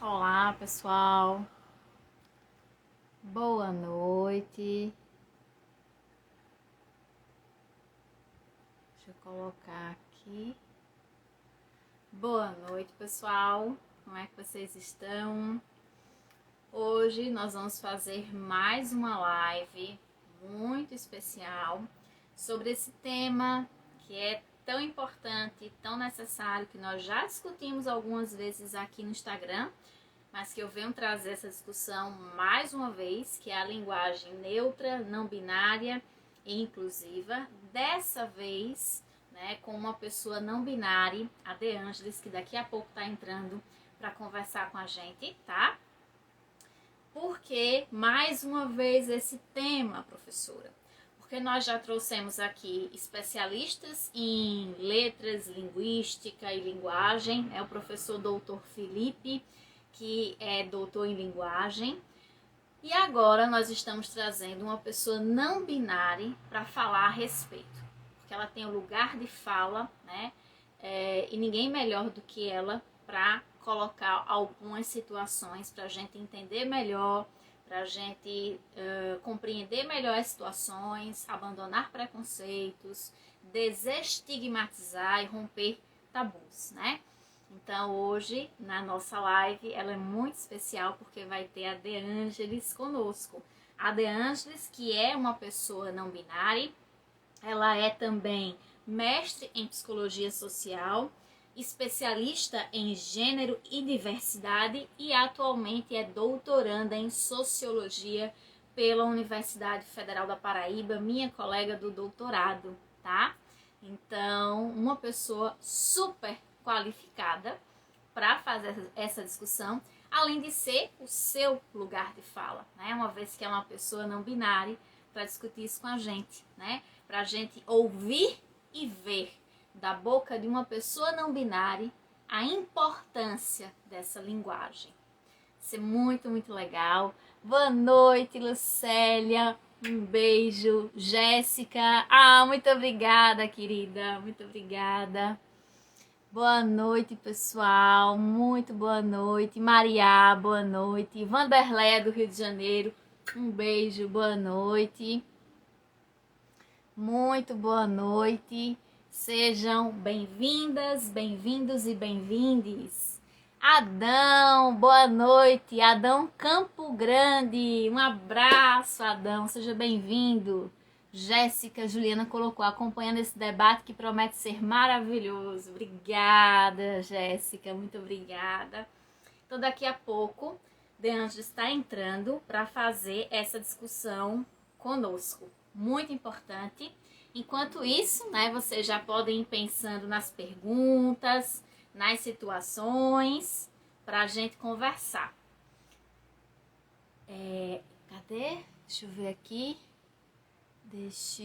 Olá, pessoal. Boa noite. Deixa eu colocar aqui. Boa noite, pessoal. Como é que vocês estão? Hoje nós vamos fazer mais uma live muito especial sobre esse tema que é tão importante, tão necessário, que nós já discutimos algumas vezes aqui no Instagram, mas que eu venho trazer essa discussão mais uma vez, que é a linguagem neutra, não binária e inclusiva. Dessa vez, né, com uma pessoa não binária, a De Ângeles, que daqui a pouco está entrando para conversar com a gente, tá? Por que mais uma vez esse tema, professora? Porque nós já trouxemos aqui especialistas em letras, linguística e linguagem, é o professor doutor Felipe, que é doutor em linguagem. E agora nós estamos trazendo uma pessoa não binária para falar a respeito, porque ela tem o lugar de fala, né? E ninguém melhor do que ela para colocar algumas situações para a gente entender melhor, para a gente compreender melhor as situações, abandonar preconceitos, desestigmatizar e romper tabus, né? Então hoje, na nossa live, ela é muito especial porque vai ter a De Ângeles conosco. A De Ângeles, que é uma pessoa não binária, ela é também mestre em psicologia social, especialista em gênero e diversidade e atualmente é doutoranda em sociologia pela Universidade Federal da Paraíba, minha colega do doutorado, tá? Então, uma pessoa super qualificada para fazer essa discussão, além de ser o seu lugar de fala, né? Uma vez que é uma pessoa não binária, para discutir isso com a gente, né? Para a gente ouvir e ver da boca de uma pessoa não binária a importância dessa linguagem. Isso é muito, muito legal. Boa noite, Lucélia. Um beijo. Jéssica. Muito obrigada, querida. Muito obrigada. Boa noite, pessoal. Muito boa noite. Maria, boa noite. Vanderlé, do Rio de Janeiro. Um beijo, boa noite. Muito boa noite. Sejam bem-vindas, bem-vindos e bem-vindes. Adão, boa noite. Adão Campo Grande. Um abraço, Adão. Seja bem-vindo. Jéssica Juliana colocou acompanhando esse debate que promete ser maravilhoso. Obrigada, Jéssica. Muito obrigada. Então, daqui a pouco, De Ângeles está entrando para fazer essa discussão conosco. Muito importante. Enquanto isso, né, vocês já podem ir pensando nas perguntas, nas situações, para a gente conversar. Cadê? Deixa eu ver aqui. Deixa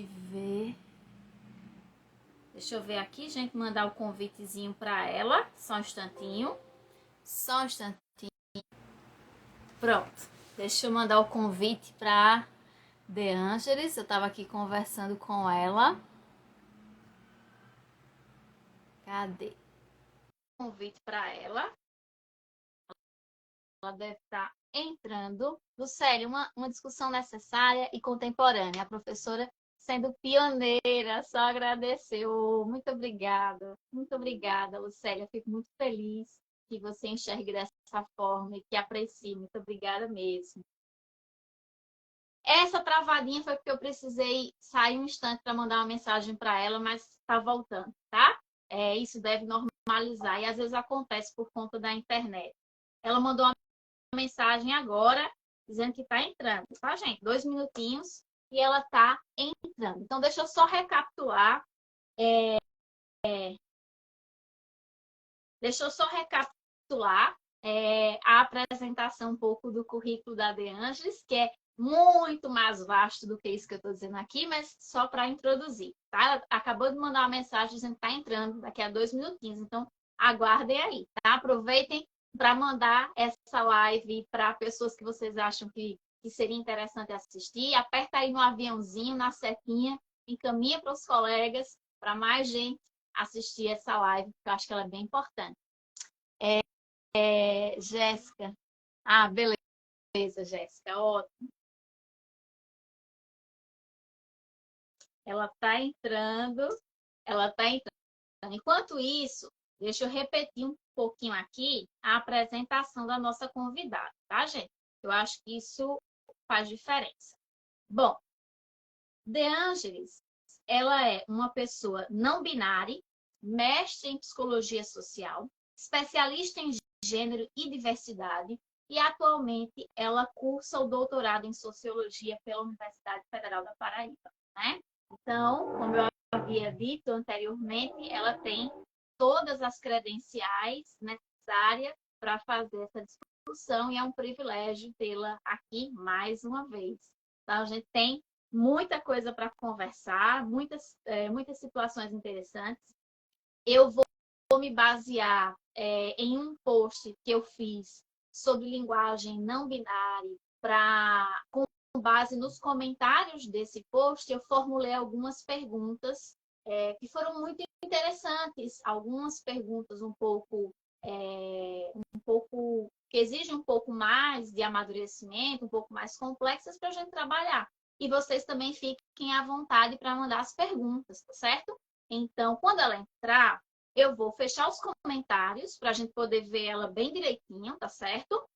eu ver aqui, gente, mandar o convitezinho para ela. Só um instantinho. Só um instantinho. Pronto. Deixa eu mandar o convite para De Ângeles. Eu estava aqui conversando com ela. Cadê? Convite para ela. Ela deve estar entrando. Lucélia, uma discussão necessária e contemporânea. A professora sendo pioneira, só agradeceu. Muito obrigada, Lucélia. Fico muito feliz que você enxergue dessa forma e que aprecie. Muito obrigada mesmo. Essa travadinha foi porque eu precisei sair um instante para mandar uma mensagem para ela, mas está voltando, tá? Isso deve normalizar e às vezes acontece por conta da internet. Ela mandou uma mensagem agora dizendo que está entrando, tá, gente? 2 minutinhos e ela está entrando. Então, deixa eu só recapitular. Deixa eu só recapitular a apresentação um pouco do currículo da De Ângeles, que é muito mais vasto do que isso que eu estou dizendo aqui, mas só para introduzir, tá? Ela acabou de mandar uma mensagem dizendo que está entrando daqui a 2 minutinhos, então aguardem aí, tá? Aproveitem para mandar essa live para pessoas que vocês acham que seria interessante assistir. Aperta aí no aviãozinho, na setinha, encaminha para os colegas, para mais gente assistir essa live, porque eu acho que ela é bem importante. Jéssica. Ah, beleza, Jéssica. Ótimo. Ela está entrando. Ela está entrando. Enquanto isso, deixa eu repetir um pouquinho aqui a apresentação da nossa convidada, tá, gente? Eu acho que isso faz diferença. Bom, De Ângeles, ela é uma pessoa não binária, mestre em psicologia social, especialista em gênero e diversidade, e atualmente ela cursa o doutorado em sociologia pela Universidade Federal da Paraíba, né? Então, como eu havia dito anteriormente, ela tem todas as credenciais necessárias para fazer essa discussão e é um privilégio tê-la aqui mais uma vez. Então, a gente tem muita coisa para conversar, muitas situações interessantes. Eu vou me basear em um post que eu fiz sobre linguagem não binária, com base nos comentários desse post, eu formulei algumas perguntas que foram muito interessantes, algumas perguntas que exigem um pouco mais de amadurecimento, um pouco mais complexas para a gente trabalhar. E vocês também fiquem à vontade para mandar as perguntas, tá certo? Então, quando ela entrar, eu vou fechar os comentários para a gente poder ver ela bem direitinho, tá certo?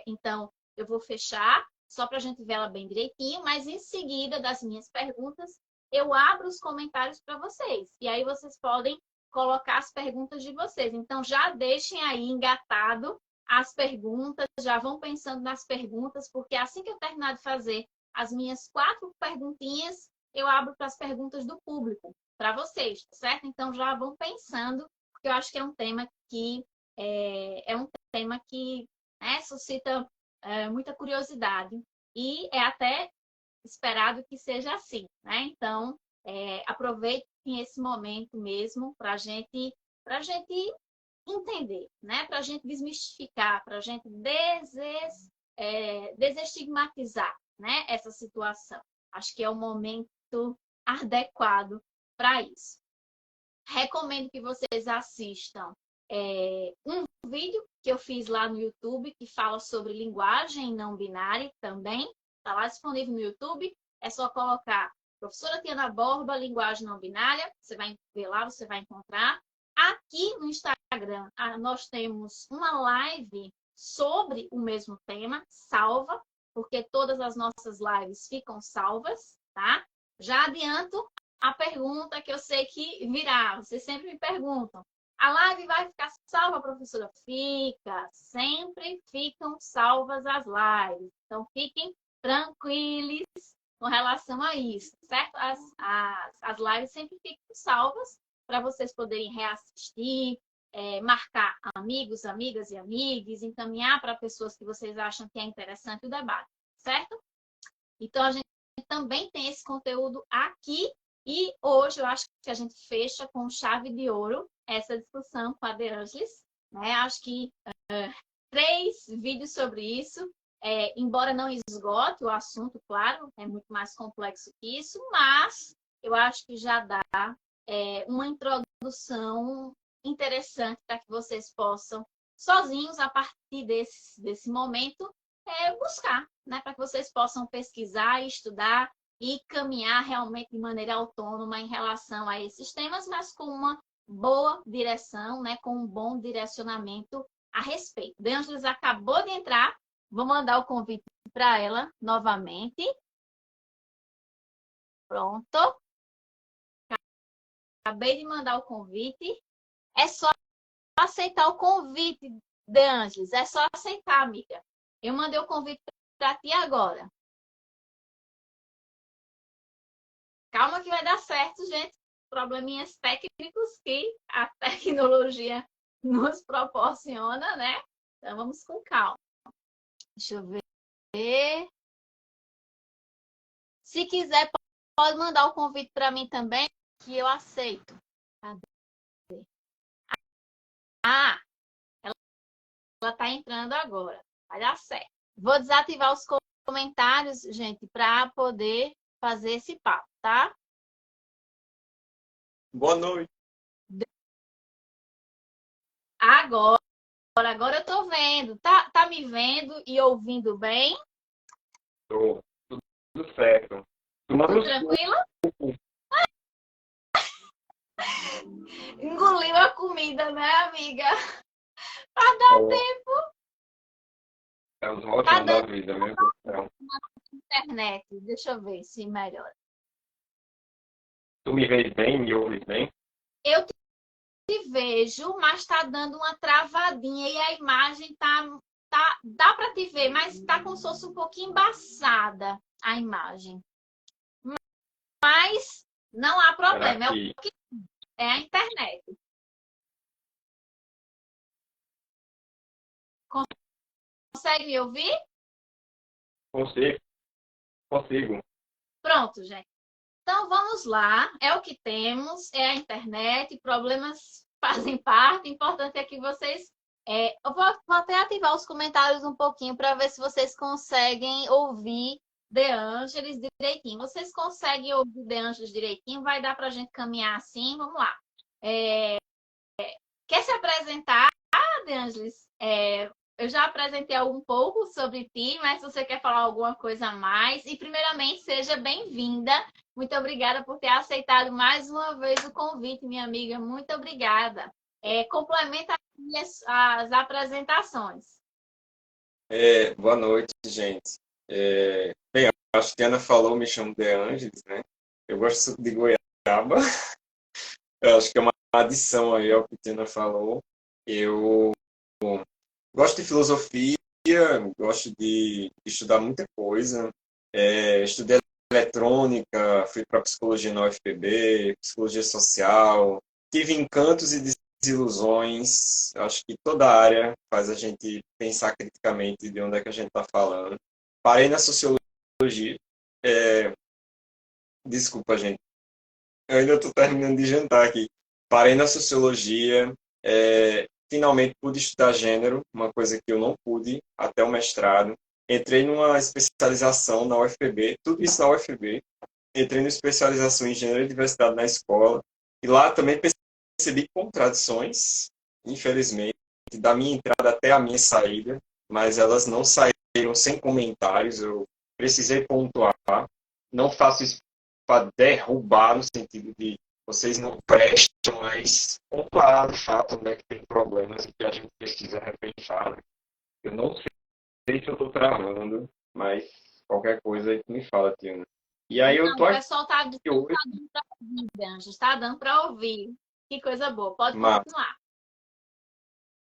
Então, eu vou fechar só para a gente ver ela bem direitinho, mas em seguida das minhas perguntas, eu abro os comentários para vocês. E aí vocês podem colocar as perguntas de vocês. Então, já deixem aí engatado as perguntas, já vão pensando nas perguntas, porque assim que eu terminar de fazer as minhas 4 perguntinhas, eu abro para as perguntas do público, para vocês, certo? Então, já vão pensando, porque eu acho que é um tema que suscita muita curiosidade e é até esperado que seja assim, né? Então, aproveitem esse momento mesmo para gente entender, né? Para a gente desmistificar, para a gente desestigmatizar, né? Essa situação. Acho que é o momento adequado para isso. Recomendo que vocês assistam um vídeo que eu fiz lá no YouTube que fala sobre linguagem não binária também. Está lá disponível no YouTube. É só colocar Professora Tiana Borba, linguagem não binária. Você vai ver lá, você vai encontrar. Aqui no Instagram, nós temos uma live sobre o mesmo tema, salva, porque todas as nossas lives ficam salvas, tá? Já adianto a pergunta que eu sei que virá. Vocês sempre me perguntam. A live vai ficar salva, professora? Fica. Sempre ficam salvas as lives. Então, fiquem tranquilos com relação a isso, certo? As lives sempre ficam salvas para vocês poderem reassistir, marcar amigos, amigas e amigos, encaminhar para pessoas que vocês acham que é interessante o debate, certo? Então, a gente também tem esse conteúdo aqui e hoje eu acho que a gente fecha com chave de ouro essa discussão com a De Ângeles, né? Acho que 3 vídeos sobre isso, embora não esgote o assunto, claro, é muito mais complexo que isso, mas eu acho que já dá uma introdução interessante para que vocês possam, sozinhos, a partir desse momento, buscar, né? Para que vocês possam pesquisar, estudar e caminhar realmente de maneira autônoma em relação a esses temas, mas com uma boa direção, né? Com um bom direcionamento a respeito. De Ângeles acabou de entrar, vou mandar o convite para ela novamente. Pronto. Acabei de mandar o convite. É só aceitar o convite, De Ângeles. É só aceitar, amiga. Eu mandei o convite para ti agora. Calma que vai dar certo, gente. Probleminhas técnicos que a tecnologia nos proporciona, né? Então vamos com calma. Deixa eu ver. Se quiser, pode mandar o convite para mim também, que eu aceito. Cadê? Ah, ela está entrando agora. Vai dar certo. Vou desativar os comentários, gente, para poder fazer esse papo, tá? Boa noite. Agora Agora eu tô vendo. Tá me vendo e ouvindo bem? Tô, tudo certo. Tudo Tomando tranquilo? suco. Engoliu a comida, né, amiga? Pra dar É, tempo. é os Tá ótimos da dando vida, meu Deus do céu. internet. Deixa eu ver se melhora. Tu me vês bem, me ouves bem? Eu te vejo, mas tá dando uma travadinha e a imagem dá pra te ver, mas tá como se fosse um pouquinho embaçada a imagem. Mas não há Será problema, que é a internet. Consegue me ouvir? consigo? Consigo. Pronto, gente. Então vamos lá, é o que temos, é a internet, problemas fazem parte, o importante é que vocês. Eu vou até ativar os comentários um pouquinho para ver se vocês conseguem ouvir De Ângeles direitinho. Vocês conseguem ouvir De Ângeles direitinho? Vai dar para a gente caminhar assim? Vamos lá. Quer se apresentar, De Ângeles? Eu já apresentei um pouco sobre ti, mas se você quer falar alguma coisa a mais, e primeiramente seja bem-vinda. Muito obrigada por ter aceitado mais uma vez o convite, minha amiga. Muito obrigada. Complementa aqui as apresentações. Boa noite, gente. Bem, acho que a Ana falou, me chamo De Angelis, né? Eu gosto de goiaba. Eu acho que é uma adição aí ao que a Ana falou. Eu gosto de filosofia, gosto de estudar muita coisa. Estudei eletrônica, fui para psicologia na UFPB, psicologia social. Tive encantos e desilusões. Acho que toda área faz a gente pensar criticamente de onde é que a gente está falando. Parei na sociologia. É, Desculpa, gente. Eu ainda estou terminando de jantar aqui. Parei na sociologia. Finalmente pude estudar gênero, uma coisa que eu não pude até o mestrado. Entrei numa especialização na UFPB, tudo isso na UFPB. Entrei numa especialização em gênero e diversidade na escola. E lá também percebi contradições, infelizmente, da minha entrada até a minha saída, mas elas não saíram sem comentários. Eu precisei pontuar. Não faço isso para derrubar no sentido de vocês não prestam, mas pontuar de fato, né, que tem problemas e que a gente precisa repensar. Né? Eu não sei se eu estou travando, mas qualquer coisa aí tu me fala, Tiana. E aí eu Não, tô o aqui pessoal está dizendo que hoje, está dando para ouvir, Anjos. Está dando para ouvir. Que coisa boa. Pode mas continuar.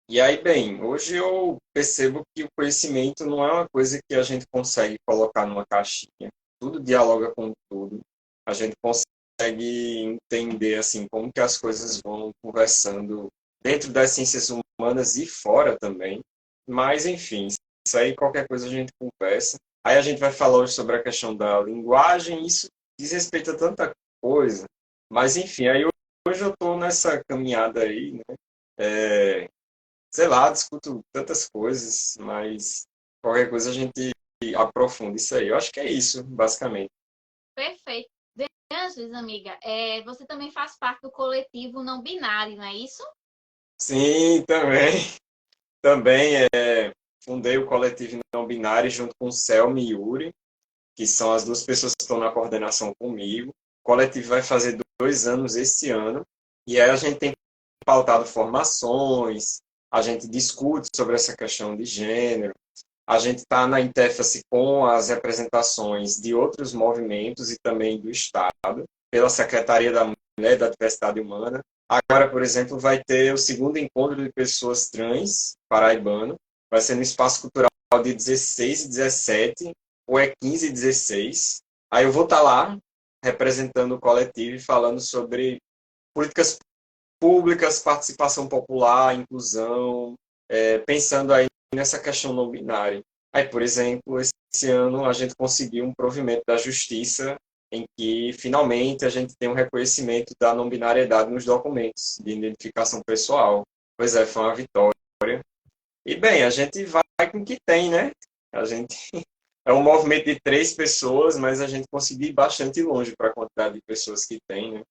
e aí, bem, hoje eu percebo que o conhecimento não é uma coisa que a gente consegue colocar numa caixinha. Tudo dialoga com tudo. A gente consegue entender assim como que as coisas vão conversando dentro das ciências humanas e fora também. Mas enfim, isso aí qualquer coisa a gente conversa. Aí a gente vai falar hoje sobre a questão da linguagem, isso diz respeito a tanta coisa. Mas enfim, aí hoje eu estou nessa caminhada aí, né? É, Sei lá, discuto tantas coisas, mas qualquer coisa a gente aprofunda isso aí. Eu acho que é isso, basicamente. Perfeito. De Ângeles, amiga, você também faz parte do coletivo não binário, não é isso? Sim, também. Também fundei o coletivo não binário junto com o Selmi e Yuri, que são as duas pessoas que estão na coordenação comigo. O coletivo vai fazer 2 anos esse ano, e aí a gente tem pautado formações, a gente discute sobre essa questão de gênero, a gente está na interface com as representações de outros movimentos e também do Estado, pela Secretaria da Mulher e da Diversidade Humana. Agora, por exemplo, vai ter o segundo encontro de pessoas trans paraibano, vai ser no Espaço Cultural de 16 e 17, ou é 15 e 16. Aí eu vou estar lá representando o coletivo e falando sobre políticas públicas, participação popular, inclusão, pensando aí nessa questão não binária. Aí, por exemplo, esse ano a gente conseguiu um provimento da justiça em que finalmente a gente tem um reconhecimento da não binariedade nos documentos de identificação pessoal. Pois é, foi uma vitória. E bem, a gente vai com o que tem, né? A gente é um movimento de 3 pessoas, mas a gente conseguiu ir bastante longe para a quantidade de pessoas que tem, né?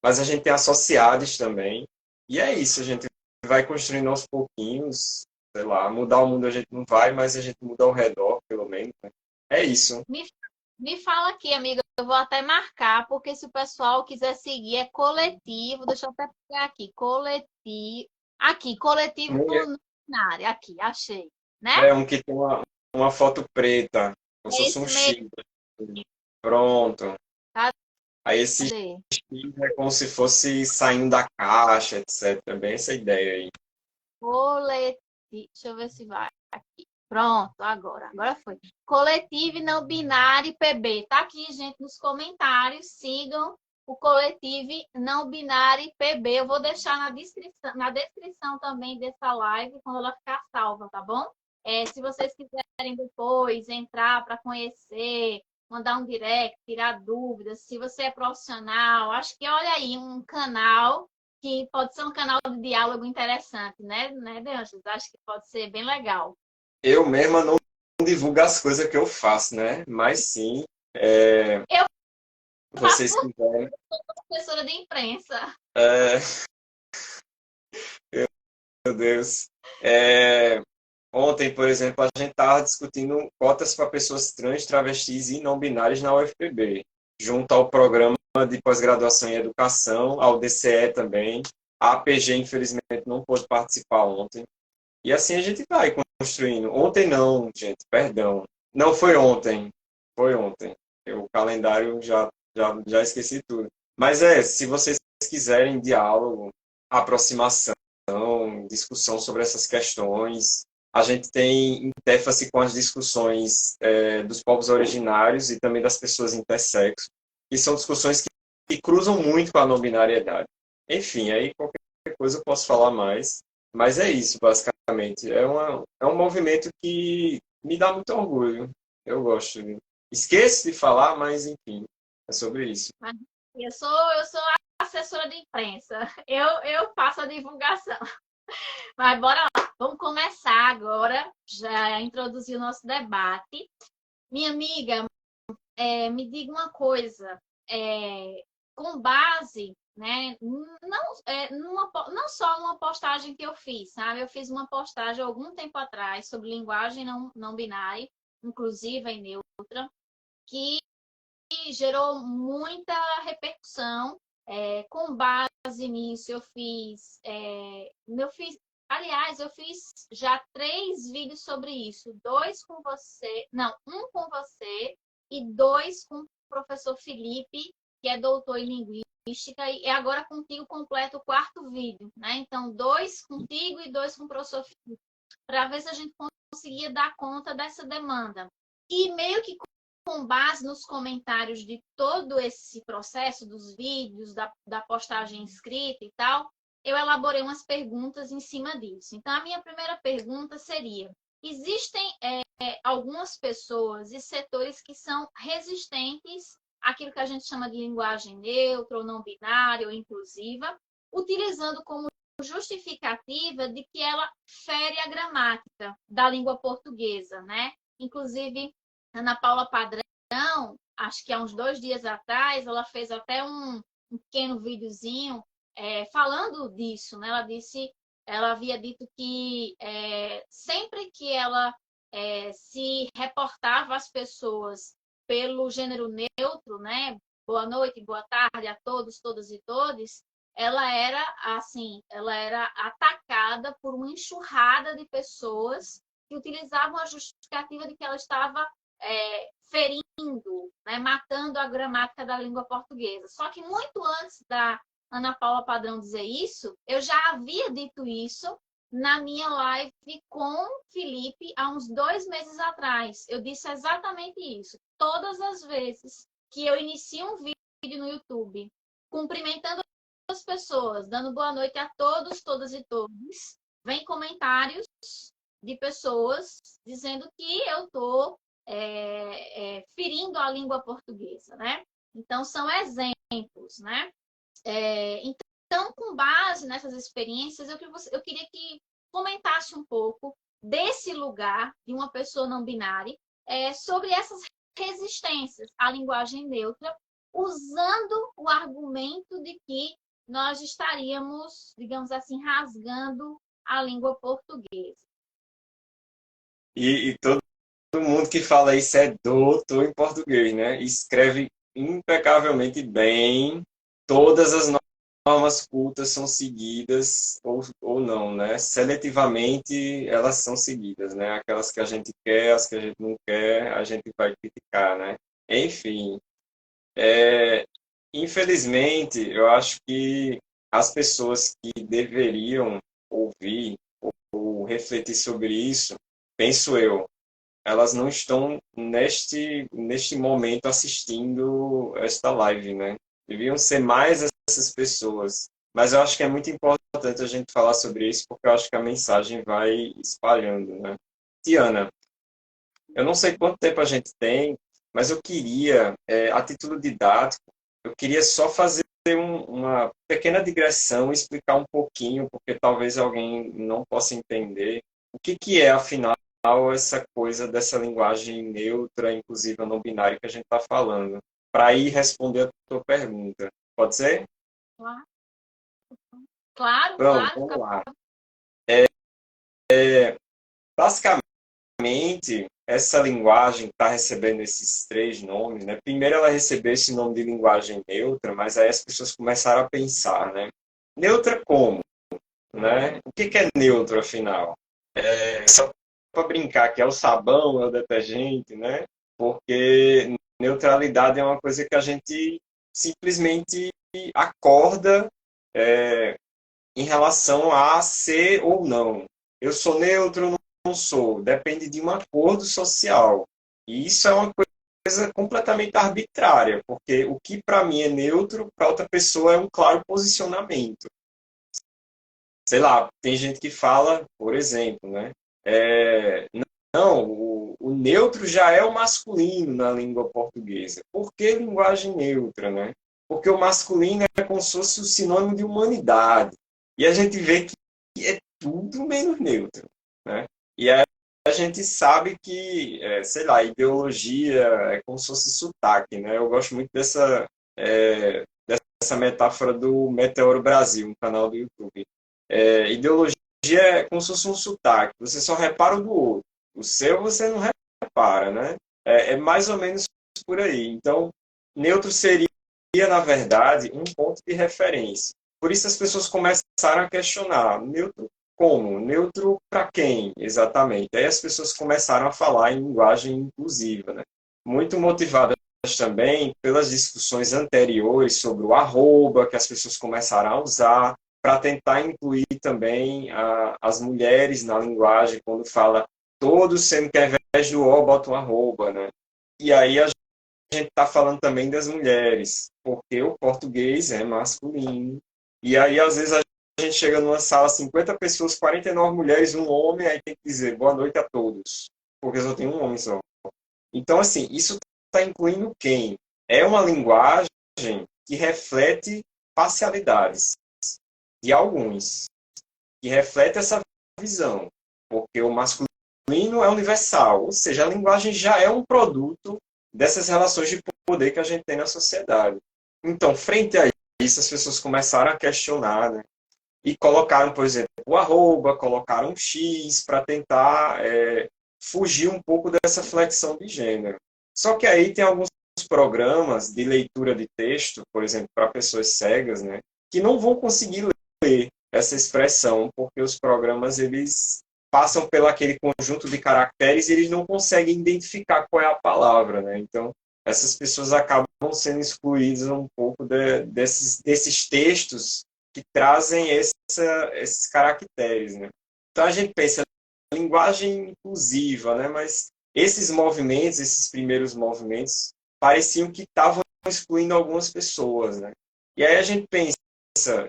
Mas a gente tem associados também. E é isso, a gente vai construindo aos pouquinhos, sei lá, mudar o mundo a gente não vai, mas a gente muda ao redor, pelo menos, né? É isso. Me, me fala aqui, amiga, eu vou até marcar, porque se o pessoal quiser seguir, é coletivo, deixa eu até pegar aqui, coletivo no binário, aqui, achei, né? É um que tem uma foto preta, como se É fosse um esse mesmo, X. Pronto. Aí esse cadê? X é como se fosse saindo da caixa, etc. É bem essa ideia aí. Coletivo, deixa eu ver se vai aqui. Pronto, agora foi. Coletivo não binário PB. Tá aqui, gente, nos comentários. Sigam o coletivo não binário PB. Eu vou deixar na descrição também dessa live, quando ela ficar salva, tá bom? Se vocês quiserem depois entrar para conhecer, mandar um direct, tirar dúvidas, se você é profissional, acho que olha aí um canal que pode ser um canal de diálogo interessante, né, De Anjos? Acho que pode ser bem legal. Eu mesma não divulgo as coisas que eu faço, né? Mas sim, Eu faço vocês por quiserem. professora de imprensa. É, meu Deus. É, ontem, por exemplo, a gente estava discutindo cotas para pessoas trans, travestis e não binárias na UFPB, junto ao programa de pós-graduação em educação, ao DCE também. A APG, infelizmente, não pôde participar ontem. E assim a gente vai construindo. Ontem não, gente, perdão. Não foi ontem. Foi ontem. O calendário já esqueci tudo. Mas se vocês quiserem diálogo, aproximação, discussão sobre essas questões, a gente tem interface com as discussões dos povos originários e também das pessoas intersexo, que são discussões que cruzam muito com a não binariedade. Enfim, aí qualquer coisa eu posso falar mais. Mas é isso, basicamente. É um movimento que me dá muito orgulho. Eu gosto. Esqueço de falar, mas enfim, é sobre isso. Eu sou assessora de imprensa. Eu faço a divulgação. Mas bora lá. Vamos começar agora. Já introduzir o nosso debate. Minha amiga, me diga uma coisa. Com base, né, não só numa postagem que eu fiz, sabe? Eu fiz uma postagem algum tempo atrás sobre linguagem não binária, inclusiva e neutra, que gerou muita repercussão. Com base nisso, aliás, eu fiz já 3 vídeos sobre isso, 2 com você, não, um com você e 2 com o professor Felipe, que é doutor em linguística, e agora contigo completo o 4º vídeo, né? Então, 2 contigo e 2 com o professor Felipe, para ver se a gente conseguia dar conta dessa demanda. E meio que com base nos comentários de todo esse processo dos vídeos, da postagem escrita e tal, eu elaborei umas perguntas em cima disso. Então, a minha primeira pergunta seria: existem algumas pessoas e setores que são resistentes àquilo que a gente chama de linguagem neutra, ou não binária, ou inclusiva, utilizando como justificativa de que ela fere a gramática da língua portuguesa, né? Inclusive, Ana Paula Padrão, acho que há uns 2 dias atrás, ela fez até um pequeno videozinho falando disso, né? Ela havia dito que sempre que ela se reportava às pessoas pelo gênero neutro, né? Boa noite, boa tarde a todos, todas e todes, ela era atacada por uma enxurrada de pessoas que utilizavam a justificativa de que ela estava ferindo, né, matando a gramática da língua portuguesa. Só que muito antes da Ana Paula Padrão dizer isso, eu já havia dito isso na minha live com Felipe há uns 2 meses atrás. Eu disse exatamente isso. Todas as vezes que eu inicio um vídeo no YouTube cumprimentando as pessoas, dando boa noite a todos, todas e todos, vem comentários de pessoas dizendo que eu estou ferindo a língua portuguesa, né? Então, são exemplos, né? Então, com base nessas experiências, eu queria que comentasse um pouco desse lugar de uma pessoa não binária sobre essas resistências à linguagem neutra, usando o argumento de que nós estaríamos, digamos assim, rasgando a língua portuguesa. E todo mundo que fala isso é doutor em português, né? Escreve impecavelmente bem. Todas as normas cultas são seguidas ou não, né? Seletivamente elas são seguidas, né? Aquelas que a gente quer, as que a gente não quer, a gente vai criticar, né? Enfim, infelizmente, eu acho que as pessoas que deveriam ouvir ou refletir sobre isso, penso eu, elas não estão neste momento assistindo esta live, né? Deviam ser mais essas pessoas. Mas eu acho que é muito importante a gente falar sobre isso, porque eu acho que a mensagem vai espalhando, né? Tiana, eu não sei quanto tempo a gente tem, mas eu queria, a título didático, eu queria só fazer uma pequena digressão, explicar um pouquinho, porque talvez alguém não possa entender o que é, afinal, essa coisa dessa linguagem neutra, inclusiva não binária que a gente está falando, para ir responder a tua pergunta. Pode ser? Claro, claro, Pronto, claro. vamos lá. Basicamente, essa linguagem está recebendo esses três nomes, né? Primeiro ela recebeu esse nome de linguagem neutra, mas aí as pessoas começaram a pensar, né? Neutra como, né? O que é neutro, afinal? Só para brincar que é o sabão, é o detergente, né? Porque neutralidade é uma coisa que a gente simplesmente acorda em relação a ser ou não. Eu sou neutro, não sou. Depende de um acordo social. E isso é uma coisa completamente arbitrária, porque o que para mim é neutro, para outra pessoa é um claro posicionamento. Sei lá, tem gente que fala, por exemplo, né? É, não, o neutro já é o masculino na língua portuguesa. Por que linguagem neutra, né? Porque o masculino é como se fosse o sinônimo de humanidade. E a gente vê que é tudo menos neutro, né? E aí a gente sabe que, sei lá, ideologia é como se fosse sotaque, né? Eu gosto muito dessa metáfora do Meteoro Brasil, um canal do YouTube. Ideologia é como se fosse um sotaque. Você só repara o do outro. O seu você não repara, né? É mais ou menos por aí. Então, neutro seria, na verdade, um ponto de referência. Por isso as pessoas começaram a questionar. Neutro como? Neutro para quem, exatamente? Aí as pessoas começaram a falar em linguagem inclusiva, né? Muito motivadas também pelas discussões anteriores sobre o arroba, que as pessoas começaram a usar, para tentar incluir também as mulheres na linguagem, quando fala todos, sendo que ao invés do O, bota um arroba, né? E aí a gente está falando também das mulheres, porque o português é masculino. E aí, às vezes, a gente chega numa sala, 50 pessoas, 49 mulheres, um homem, aí tem que dizer boa noite a todos, porque só tem um homem só. Então, assim, isso está incluindo quem? É uma linguagem que reflete parcialidades de alguns, que reflete essa visão, porque o masculino é universal, ou seja, a linguagem já é um produto dessas relações de poder que a gente tem na sociedade. Então, frente a isso, as pessoas começaram a questionar, né? E colocaram, por exemplo, o arroba, colocaram um X para tentar fugir um pouco dessa flexão de gênero. Só que aí tem alguns programas de leitura de texto, por exemplo, para pessoas cegas, né, que não vão conseguir ler essa expressão, porque os programas eles passam pelo aquele conjunto de caracteres e eles não conseguem identificar qual é a palavra, né? Então, essas pessoas acabam sendo excluídas um pouco desses textos que trazem esses caracteres, né? Então a gente pensa linguagem inclusiva, né? Mas esses movimentos, esses primeiros movimentos, pareciam que estavam excluindo algumas pessoas, né? E aí a gente pensa,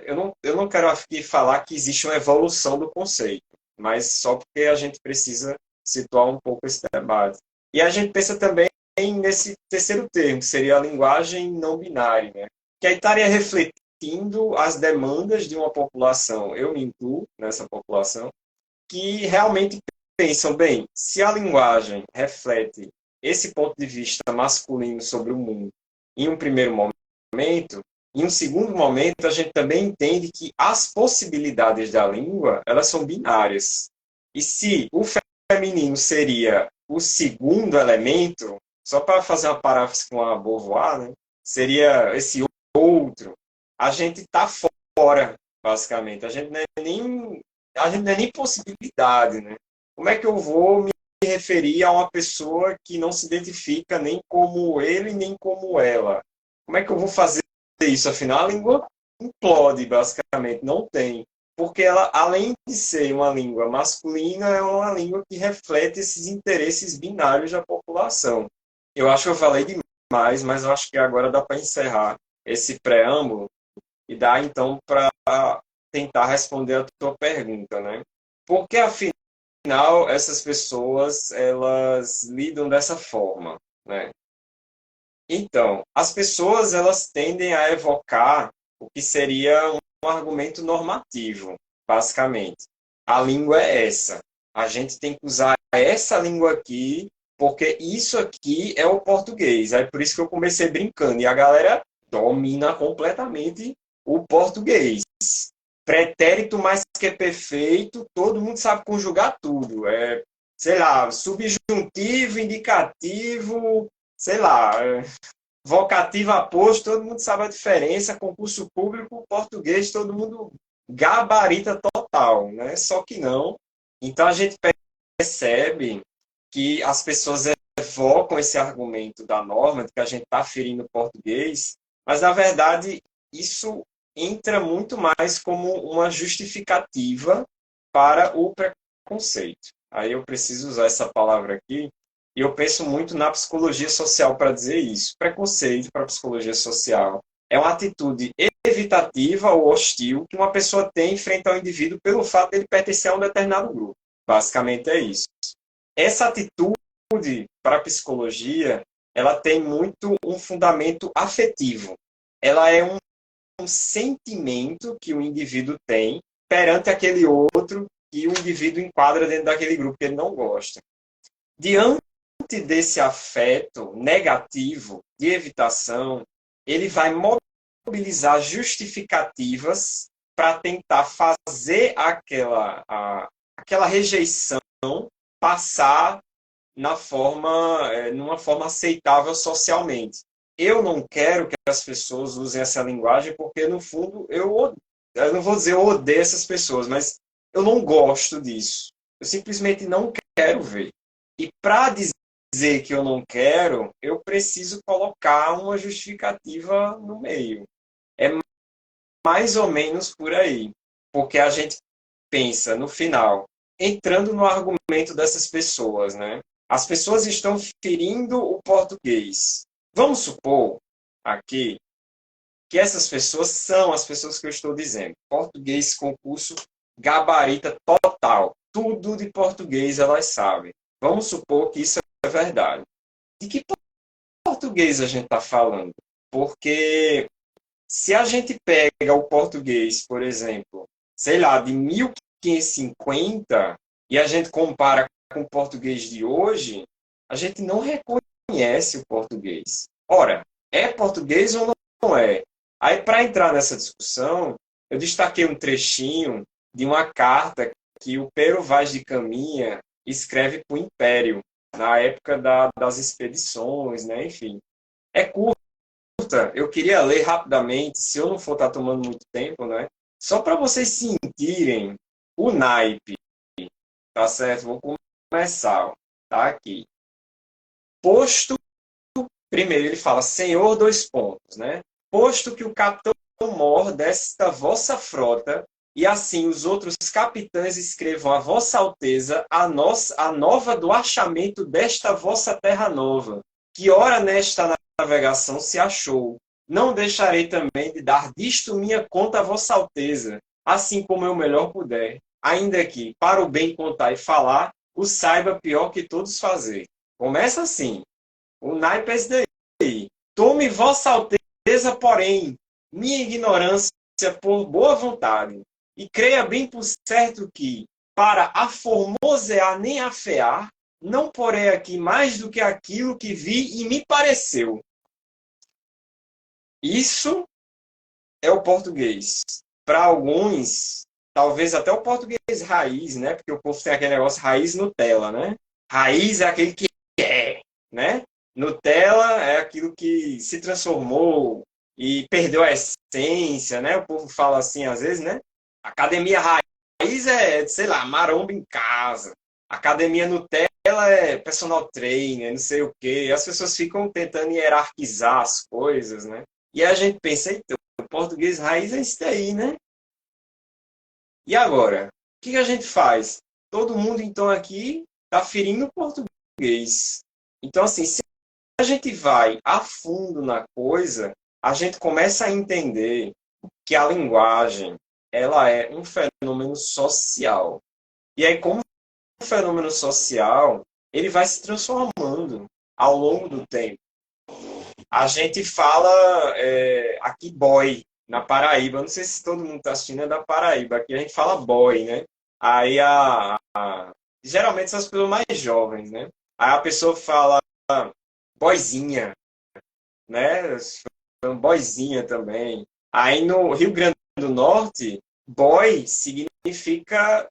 eu não quero aqui falar que existe uma evolução do conceito, mas só porque a gente precisa situar um pouco esse debate. E a gente pensa também nesse terceiro termo, que seria a linguagem não binária, né? Que aí estaria refletindo as demandas de uma população, eu me incluo nessa população, que realmente pensam, bem, se a linguagem reflete esse ponto de vista masculino sobre o mundo em um primeiro momento, Em um segundo momento, a gente também entende que as possibilidades da língua, elas são binárias. E se o feminino seria o segundo elemento, só para fazer uma paráfrase com a Beauvoir, né? Seria esse outro, a gente está fora, basicamente. A gente não é nem possibilidade, né? Como é que eu vou me referir a uma pessoa que não se identifica nem como ele, nem como ela? Como é que eu vou fazer isso? Afinal, a língua implode, basicamente, não tem. Porque ela, além de ser uma língua masculina, é uma língua que reflete esses interesses binários da população. Eu acho que eu falei demais, mas eu acho que agora dá para encerrar esse preâmbulo e dá, então, para tentar responder a tua pergunta, né? Porque, afinal, essas pessoas, elas lidam dessa forma, né? Então, as pessoas elas tendem a evocar o que seria um argumento normativo, basicamente. A língua é essa. A gente tem que usar essa língua aqui, porque isso aqui é o português. É por isso que eu comecei brincando. E a galera domina completamente o português. Pretérito mais que perfeito, todo mundo sabe conjugar tudo. É, sei lá, subjuntivo, indicativo, sei lá, vocativo aposto, todo mundo sabe a diferença, concurso público, português, todo mundo gabarita total, né? Só que não. Então a gente percebe que as pessoas evocam esse argumento da norma, de que a gente está ferindo o português, mas na verdade isso entra muito mais como uma justificativa para o preconceito. Aí eu preciso usar essa palavra aqui, e eu penso muito na psicologia social para dizer isso. Preconceito para a psicologia social é uma atitude evitativa ou hostil que uma pessoa tem frente ao indivíduo pelo fato de ele pertencer a um determinado grupo. Basicamente é isso. Essa atitude para a psicologia, ela tem muito um fundamento afetivo. Ela é um sentimento que o indivíduo tem perante aquele outro que o indivíduo enquadra dentro daquele grupo que ele não gosta. Diante desse afeto negativo de evitação, ele vai mobilizar justificativas para tentar fazer aquela rejeição passar numa forma aceitável socialmente. Eu não quero que as pessoas usem essa linguagem porque, no fundo, eu não vou dizer eu odeio essas pessoas, mas eu não gosto disso. Eu simplesmente não quero ver. E para dizer que eu não quero, eu preciso colocar uma justificativa no meio. É mais ou menos por aí. Porque a gente pensa, no final, entrando no argumento dessas pessoas, né? As pessoas estão ferindo o português. Vamos supor aqui que essas pessoas são as pessoas que eu estou dizendo. Português, concurso, gabarita total. Tudo de português elas sabem. Vamos supor que isso é verdade. De que português a gente está falando? Porque se a gente pega o português, por exemplo, sei lá, de 1550, e a gente compara com o português de hoje, a gente não reconhece o português. Ora, é português ou não é? Aí, para entrar nessa discussão, eu destaquei um trechinho de uma carta que o Pero Vaz de Caminha escreve para o Império, na época das expedições, né? Enfim. É curta, eu queria ler rapidamente, se eu não for estar tomando muito tempo, né? Só para vocês sentirem o naipe, tá certo? Vou começar, ó. Tá aqui. Posto, primeiro ele fala, senhor, dois pontos, né? Posto que o capitão mor desta vossa frota, e assim os outros capitães escrevam a vossa alteza a nova do achamento desta vossa terra nova, que ora nesta navegação se achou. Não deixarei também de dar disto minha conta a vossa alteza, assim como eu melhor puder, ainda que, para o bem contar e falar, o saiba pior que todos fazer. Começa assim, o naipe é esse daí. Tome vossa alteza, porém, minha ignorância por boa vontade, e creia bem por certo que, para aformosear nem afear, não porei aqui mais do que aquilo que vi e me pareceu. Isso é o português. Para alguns, talvez até o português raiz, né? Porque o povo tem aquele negócio raiz Nutella, né? Raiz é aquele que é, né? Nutella é aquilo que se transformou e perdeu a essência, né? O povo fala assim às vezes, né? Academia raiz é, sei lá, maromba em casa. Academia Nutella é personal trainer, não sei o quê. As pessoas ficam tentando hierarquizar as coisas, né? E a gente pensa, então, o português raiz é isso daí, né? E agora? O que a gente faz? Todo mundo, então, aqui está ferindo o português. Então, assim, se a gente vai a fundo na coisa, a gente começa a entender que a linguagem, ela é um fenômeno social. E aí, como um fenômeno social, ele vai se transformando ao longo do tempo. A gente fala aqui boy, na Paraíba. Não sei se todo mundo está assistindo, é da Paraíba. Aqui a gente fala boy, né? Aí geralmente são as pessoas mais jovens, né? Aí a pessoa fala boizinha, né? Boizinha também. Aí no Rio Grande do Norte, boy significa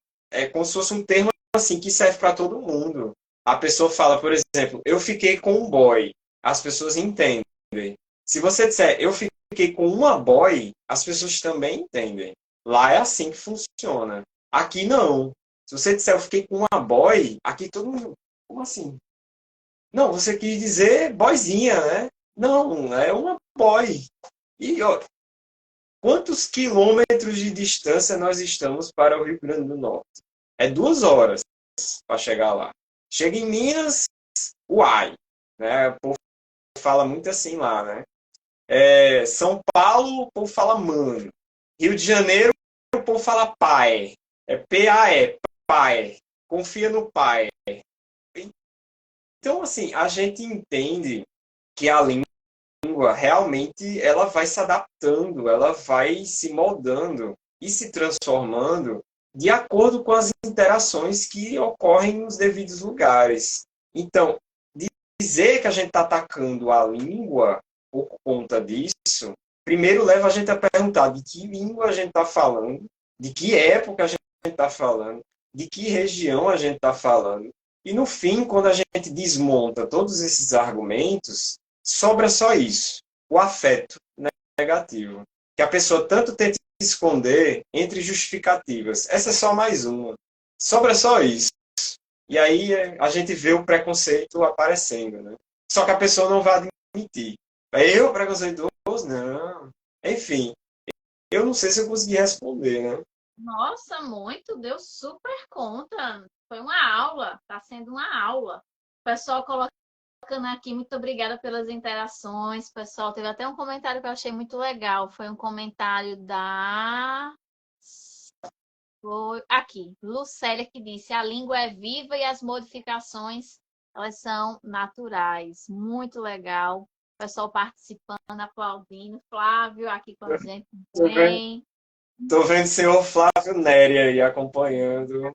como se fosse um termo assim que serve para todo mundo. A pessoa fala, por exemplo, eu fiquei com um boy. As pessoas entendem. Se você disser eu fiquei com uma boy, as pessoas também entendem. Lá é assim que funciona. Aqui não. Se você disser eu fiquei com uma boy, aqui todo mundo. Como assim? Não, você quis dizer boyzinha, né? Não, é uma boy. E ó, quantos quilômetros de distância nós estamos para o Rio Grande do Norte? É 2 horas para chegar lá. Chega em Minas, uai. Né? O povo fala muito assim lá, né? São Paulo, o povo fala mano. Rio de Janeiro, o povo fala pai. P-A-E, pai. Confia no pai. Então, assim, a gente entende que a língua realmente ela vai se adaptando, ela vai se moldando e se transformando de acordo com as interações que ocorrem nos devidos lugares. Então, dizer que a gente está atacando a língua por conta disso, primeiro leva a gente a perguntar de que língua a gente está falando, de que época a gente está falando, de que região a gente está falando. E no fim, quando a gente desmonta todos esses argumentos, sobra só isso, o afeto negativo, que a pessoa tanto tenta esconder entre justificativas. Essa é só mais uma. Sobra só isso. E aí a gente vê o preconceito aparecendo, né? Só que a pessoa não vai admitir. Eu, preconceituoso? Não. Enfim, eu não sei se eu consegui responder, né? Nossa, muito, deu super conta. Foi uma aula, está sendo uma aula. O pessoal colocando aqui, muito obrigada pelas interações. Pessoal, teve até um comentário que eu achei muito legal. Foi um comentário da. Foi aqui, Lucélia, que disse: a língua é viva e as modificações elas são naturais. Muito legal. O pessoal participando, aplaudindo. Flávio aqui com a gente também. Tô vendo o senhor Flávio Neri aí acompanhando.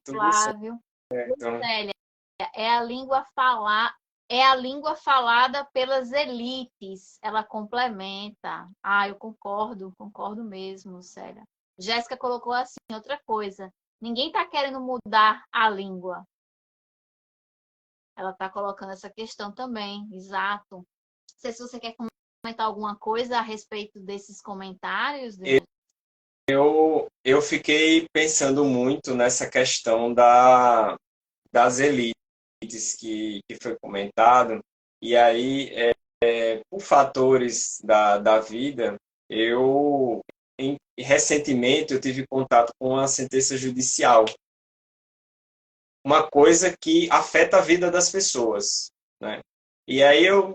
Tudo Flávio. certo. Lucélia, é a língua falar, é a língua falada pelas elites. Ela complementa. Ah, eu concordo mesmo, Célia. Jéssica colocou assim, outra coisa. Ninguém está querendo mudar a língua. Ela está colocando essa questão também, exato. Não sei se você quer comentar alguma coisa a respeito desses comentários. Eu fiquei pensando muito nessa questão das elites que foi comentado, e aí, por fatores da vida, recentemente eu tive contato com uma sentença judicial, uma coisa que afeta a vida das pessoas, né? E aí eu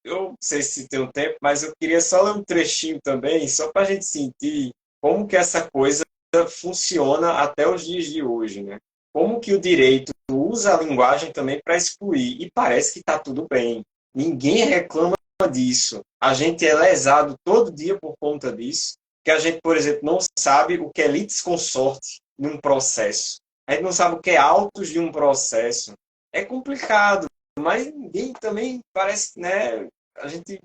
não sei se tem um tempo, mas eu queria só ler um trechinho também, só para a gente sentir como que essa coisa funciona até os dias de hoje, né? Como que o direito usa a linguagem também para excluir, e parece que está tudo bem. Ninguém reclama disso. A gente é lesado todo dia por conta disso, que a gente, por exemplo, não sabe o que é litisconsorte num processo. A gente não sabe o que é autos de um processo. É complicado, mas ninguém também parece, né? A gente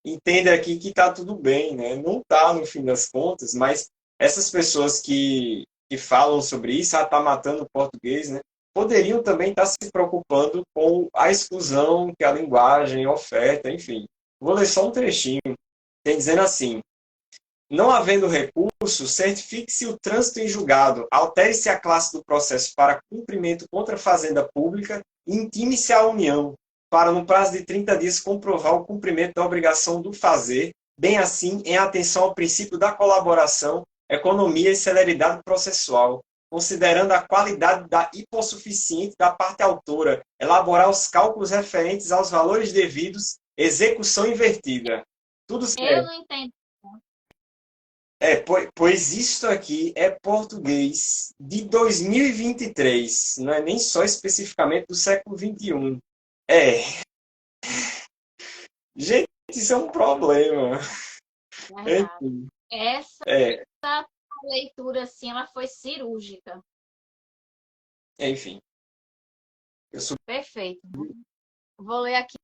entenda aqui que está tudo bem, né? Não está no fim das contas, mas essas pessoas que falam sobre isso, está matando o português, né? Poderiam também estar se preocupando com a exclusão que a linguagem oferta, enfim. Vou ler só um trechinho. Tem dizendo assim: não havendo recurso, certifique-se o trânsito em julgado, altere-se a classe do processo para cumprimento contra a fazenda pública e intime-se à União, para, no prazo de 30 dias, comprovar o cumprimento da obrigação do fazer, bem assim, em atenção ao princípio da colaboração, economia e celeridade processual, considerando a qualidade da hipossuficiente da parte autora, elaborar os cálculos referentes aos valores devidos, execução invertida. Tudo Eu certo. não entendo. Pois isto aqui é português de 2023, não é nem só especificamente do século XXI. É, gente, isso é um problema. Verdade. Enfim, Essa é, leitura, assim, ela foi cirúrgica. enfim. Eu sou... Perfeito. Vou ler aqui.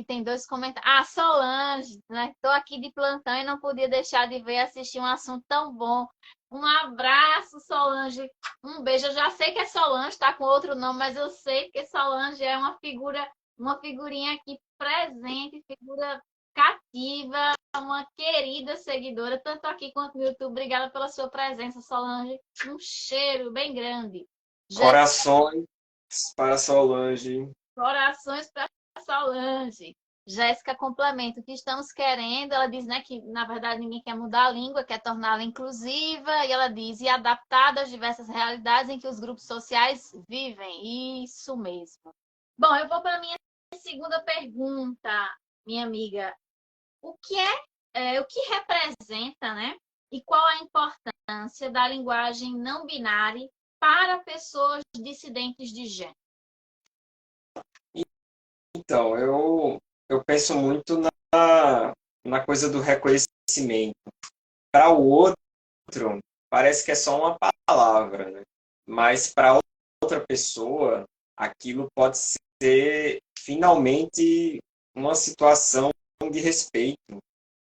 Tem dois comentários. Ah, Solange, né? Estou aqui de plantão e não podia deixar de ver assistir um assunto tão bom. Um abraço, Solange. Um beijo. Eu já sei que é Solange, está com outro nome, mas eu sei que Solange é uma figura, uma figurinha aqui presente, figura cativa, uma querida seguidora, tanto aqui quanto no YouTube. Obrigada pela sua presença, Solange. Um cheiro bem grande. Corações para Solange. Corações para Solange. Jéssica complementa o que estamos querendo. Ela diz, né, que na verdade ninguém quer mudar a língua, quer torná-la inclusiva. E ela diz, e adaptada às diversas realidades em que os grupos sociais vivem. Isso mesmo. Bom, eu vou para a minha segunda pergunta, minha amiga. O que representa, né? E qual a importância da linguagem não binária para pessoas dissidentes de gênero? Então, eu penso muito na coisa do reconhecimento. Para o outro, parece que é só uma palavra, né? Mas para outra pessoa, aquilo pode ser finalmente uma situação de respeito,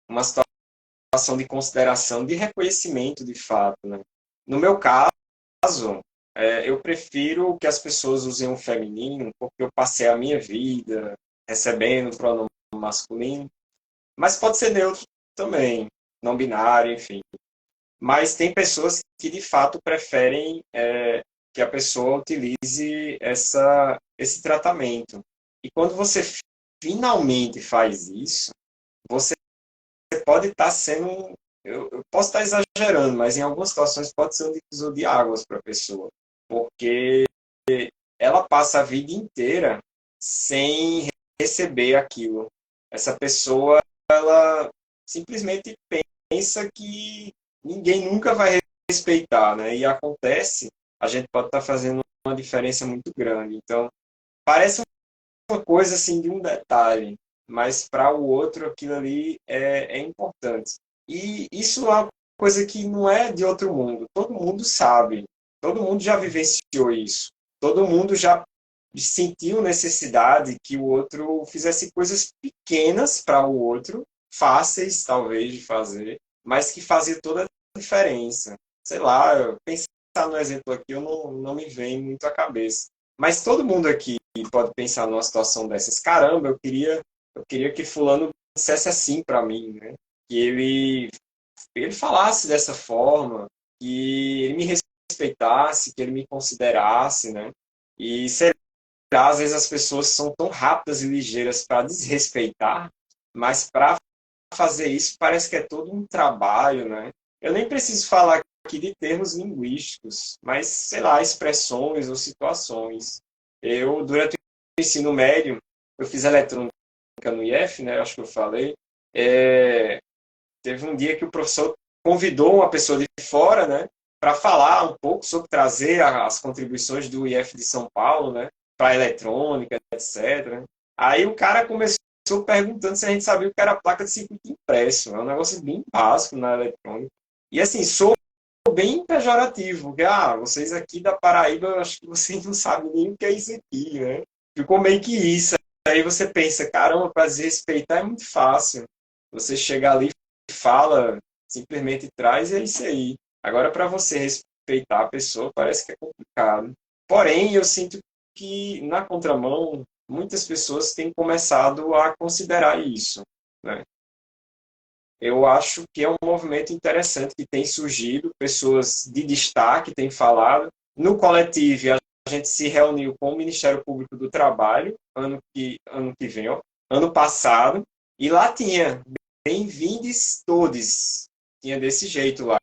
uma situação de consideração, de reconhecimento de fato, né? No meu caso, eu prefiro que as pessoas usem o feminino, porque eu passei a minha vida recebendo o pronome masculino, mas pode ser neutro também, não binário, enfim. Mas tem pessoas que de fato preferem que a pessoa utilize esse tratamento. E quando você finalmente faz isso, você pode estar sendo. Eu posso estar exagerando, mas em algumas situações pode ser um divisor de águas para a pessoa. Porque ela passa a vida inteira sem receber aquilo. Essa pessoa, ela simplesmente pensa que ninguém nunca vai respeitar, né? E acontece, a gente pode estar fazendo uma diferença muito grande. Então, parece uma coisa assim de um detalhe, mas para o outro aquilo ali é importante. E isso é uma coisa que não é de outro mundo. Todo mundo sabe, todo mundo já vivenciou isso. Todo mundo já sentiu necessidade que o outro fizesse coisas pequenas para o outro, fáceis talvez de fazer, mas que fazia toda a diferença. Sei lá, pensar no exemplo aqui, eu não me vem muito à cabeça. Mas todo mundo aqui pode pensar numa situação dessas. Caramba, eu queria que fulano dissesse assim para mim, né? Que ele falasse dessa forma, que ele me respeitasse, que ele me considerasse, né? E sei lá, às vezes as pessoas são tão rápidas e ligeiras para desrespeitar, mas para fazer isso parece que é todo um trabalho, né? Eu nem preciso falar aqui de termos linguísticos, mas, sei lá, expressões ou situações. Durante o ensino médio, eu fiz eletrônica no IF, né? Acho que eu falei. É, Teve um dia que o professor convidou uma pessoa de fora, né? Para falar um pouco sobre trazer as contribuições do IF de São Paulo, né? Para a eletrônica, etc. Aí o cara começou perguntando se a gente sabia o que era placa de circuito impresso. É um negócio bem básico na eletrônica. E assim, sou bem pejorativo, porque vocês aqui da Paraíba, eu acho que vocês não sabem nem o que é isso aqui, né? Ficou meio que isso. Aí você pensa, caramba, para desrespeitar é muito fácil. Você chega ali, fala, simplesmente traz e é isso aí. Agora, para você respeitar a pessoa, parece que é complicado. Porém, eu sinto que, na contramão, muitas pessoas têm começado a considerar isso, né? Eu acho que é um movimento interessante que tem surgido, pessoas de destaque têm falado. No coletivo, a gente se reuniu com o Ministério Público do Trabalho, ano que vem, ó, ano passado, e lá tinha bem-vindes todos. Tinha desse jeito lá.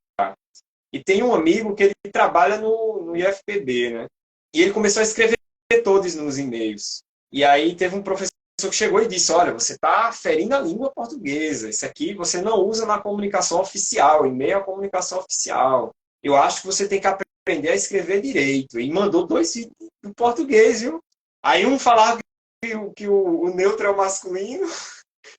E tem um amigo que ele trabalha no IFPB, né? E ele começou a escrever todos nos e-mails. E aí teve um professor que chegou e disse: olha, você está ferindo a língua portuguesa. Isso aqui você não usa na comunicação oficial, e-mail é a comunicação oficial. Eu acho que você tem que aprender a escrever direito. E mandou dois vídeos em português, viu? Aí um falava que o neutro é o masculino,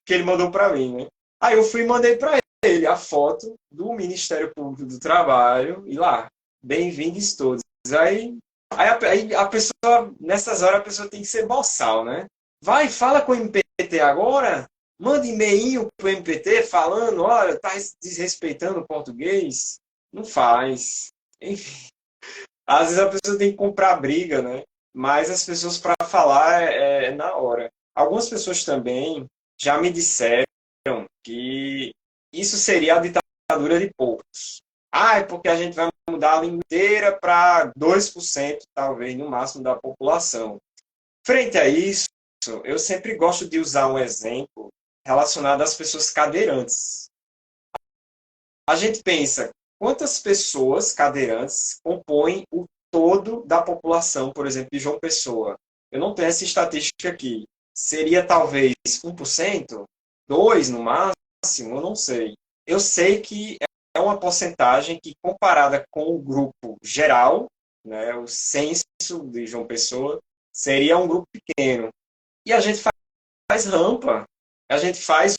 que ele mandou para mim, né? Aí eu fui e mandei para ele a foto do Ministério Público do Trabalho e lá, bem-vindos todos. Aí a pessoa, nessas horas, a pessoa tem que ser boçal, né? Vai, fala com o MPT agora, manda e-mail pro MPT falando, olha, tá desrespeitando o português. Não faz. Enfim, às vezes a pessoa tem que comprar briga, né? Mas as pessoas para falar é na hora. Algumas pessoas também já me disseram que isso seria a ditadura de poucos. Ah, é porque a gente vai mudar a língua inteira para 2%, talvez, no máximo, da população. Frente a isso, eu sempre gosto de usar um exemplo relacionado às pessoas cadeirantes. A gente pensa, quantas pessoas cadeirantes compõem o todo da população, por exemplo, de João Pessoa? Eu não tenho essa estatística aqui. Seria talvez 1%? 2% no máximo? Eu não sei. Eu sei que é uma porcentagem que, comparada com o grupo geral, né, o censo de João Pessoa, seria um grupo pequeno. E a gente faz rampa, a gente faz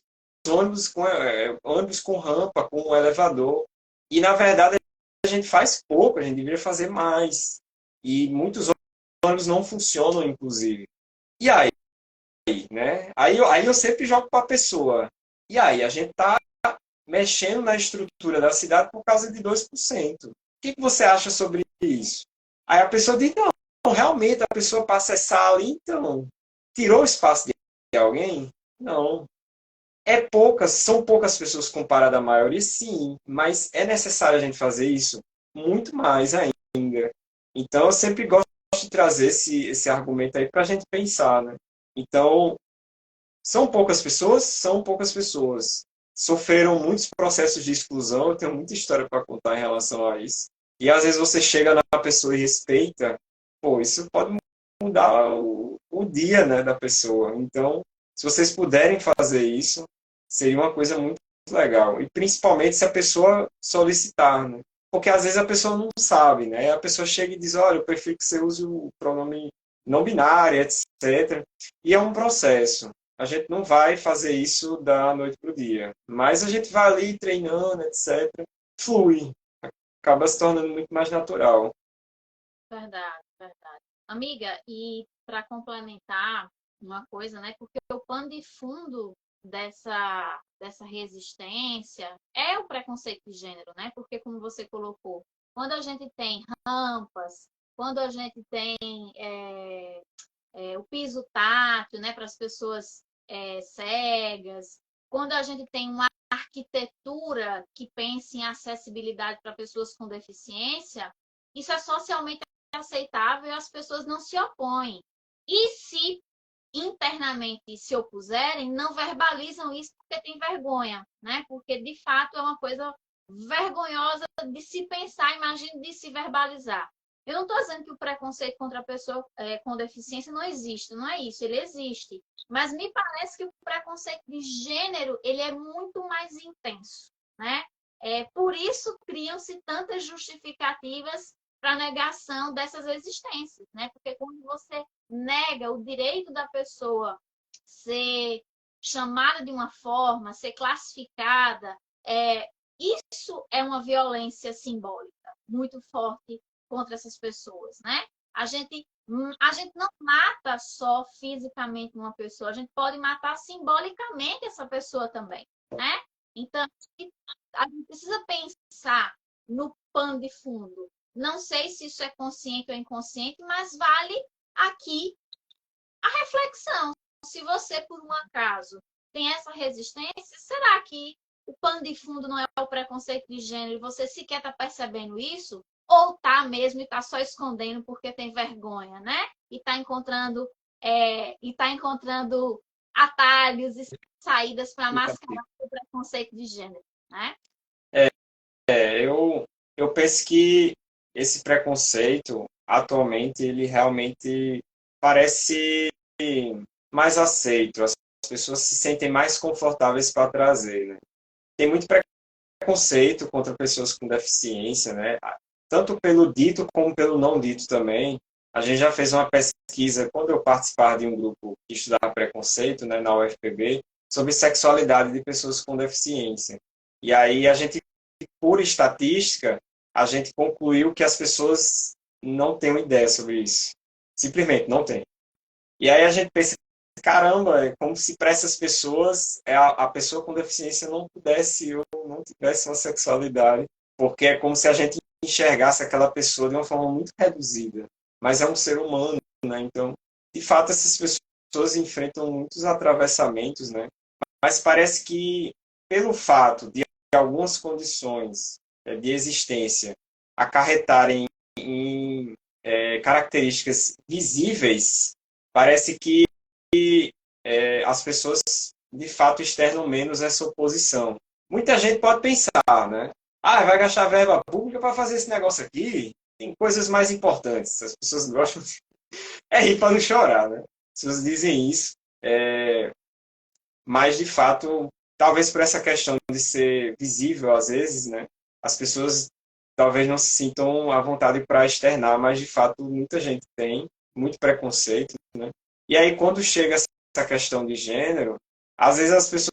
ônibus com rampa, com elevador. E, na verdade, a gente faz pouco, a gente deveria fazer mais. E muitos ônibus não funcionam, inclusive. E aí, né? Aí eu sempre jogo para a pessoa. E aí, a gente está mexendo na estrutura da cidade por causa de 2%. O que você acha sobre isso? Aí a pessoa diz, não, realmente a pessoa para acessar ali, então, tirou o espaço de alguém? Não. São poucas pessoas comparadas à maioria, sim, mas é necessário a gente fazer isso muito mais ainda. Então, eu sempre gosto de trazer esse argumento aí para a gente pensar, né? Então, são poucas pessoas? São poucas pessoas. Sofreram muitos processos de exclusão, eu tenho muita história para contar em relação a isso. E às vezes você chega na pessoa e respeita, pô, isso pode mudar o dia, né, da pessoa. Então, se vocês puderem fazer isso, seria uma coisa muito legal. E principalmente se a pessoa solicitar, né? Porque às vezes a pessoa não sabe, né? A pessoa chega e diz, olha, eu prefiro que você use o pronome não binário, etc. E é um processo. A gente não vai fazer isso da noite para o dia. Mas a gente vai ali treinando, etc. Flui. Acaba se tornando muito mais natural. Verdade, verdade. Amiga, e para complementar uma coisa, né? Porque o pano de fundo dessa resistência é o preconceito de gênero, né? Porque, como você colocou, quando a gente tem rampas, quando a gente tem o piso tátil, né, para as pessoas cegas, quando a gente tem uma arquitetura que pense em acessibilidade para pessoas com deficiência, isso é socialmente aceitável e as pessoas não se opõem. E se internamente se opuserem, não verbalizam isso porque tem vergonha, né? Porque de fato é uma coisa vergonhosa de se pensar, imagine de se verbalizar. Eu não estou dizendo que o preconceito contra a pessoa com deficiência não existe, não é isso, ele existe. Mas me parece que o preconceito de gênero ele é muito mais intenso, né? Por isso criam-se tantas justificativas para negação dessas existências, né? Porque quando você nega o direito da pessoa ser chamada de uma forma, ser classificada, isso é uma violência simbólica muito forte contra essas pessoas, né? A gente não mata só fisicamente uma pessoa, a gente pode matar simbolicamente essa pessoa também. né? Então, a gente precisa pensar no pano de fundo. Não sei se isso é consciente ou inconsciente, mas vale aqui a reflexão. Se você, por um acaso, tem essa resistência, será que o pano de fundo não é o preconceito de gênero e você sequer está percebendo isso? Ou tá mesmo e está só escondendo porque tem vergonha, né? E está encontrando atalhos e saídas para mascarar o preconceito de gênero, né? Eu penso que esse preconceito, atualmente, ele realmente parece mais aceito. As pessoas se sentem mais confortáveis para trazer, né? Tem muito preconceito contra pessoas com deficiência, né? Tanto pelo dito como pelo não dito também. A gente já fez uma pesquisa, quando eu participava de um grupo que estudava preconceito, né, na UFPB, sobre sexualidade de pessoas com deficiência. E aí a gente, por estatística, a gente concluiu que as pessoas não têm uma ideia sobre isso. Simplesmente não tem. E aí a gente pensa, caramba, é como se para essas pessoas a pessoa com deficiência não pudesse ou não tivesse uma sexualidade, porque é como se a gente enxergasse aquela pessoa de uma forma muito reduzida. Mas é um ser humano, né? Então, de fato, essas pessoas enfrentam muitos atravessamentos, né? Mas parece que, pelo fato de algumas condições de existência acarretarem em características visíveis, parece que as pessoas de fato externam menos essa oposição. Muita gente pode pensar, né? Ah, vai gastar verba pública para fazer esse negócio aqui? Tem coisas mais importantes. As pessoas gostam de... É rir para não chorar, né? As pessoas dizem isso. Mas, de fato, talvez por essa questão de ser visível, às vezes, né? As pessoas talvez não se sintam à vontade para externar, mas, de fato, muita gente tem muito preconceito, né? E aí, quando chega essa questão de gênero, às vezes as pessoas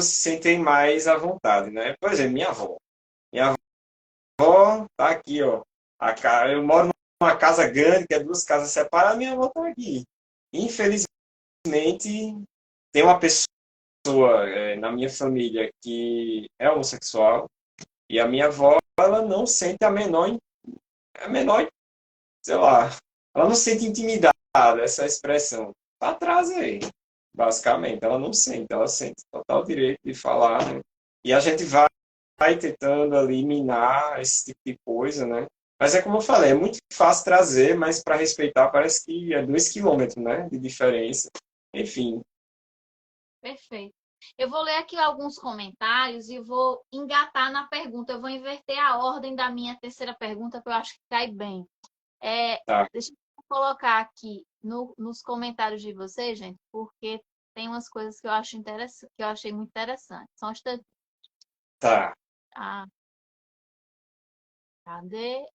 se sentem mais à vontade, né? Por exemplo, minha avó. Minha avó tá aqui, ó. Eu moro numa casa grande, que é duas casas separadas, minha avó tá aqui. Infelizmente, tem uma pessoa na minha família que é homossexual e a minha avó, ela não sente a menor, sei lá, ela não sente intimidade, essa expressão. Tá atrás aí, basicamente. Ela não sente, ela sente total direito de falar, né? E a gente vai tentando eliminar esse tipo de coisa, né? Mas é como eu falei, é muito fácil trazer, mas para respeitar parece que é 2 quilômetros, né, de diferença. Enfim, Perfeito. Eu vou ler aqui alguns comentários e vou engatar na pergunta. Eu vou inverter a ordem da minha terceira pergunta, que eu acho que cai bem. tá, Deixa eu colocar aqui nos comentários de vocês, gente, porque tem umas coisas que eu acho interessante, que eu achei muito interessante. Só um instante. tá. Ah, cadê?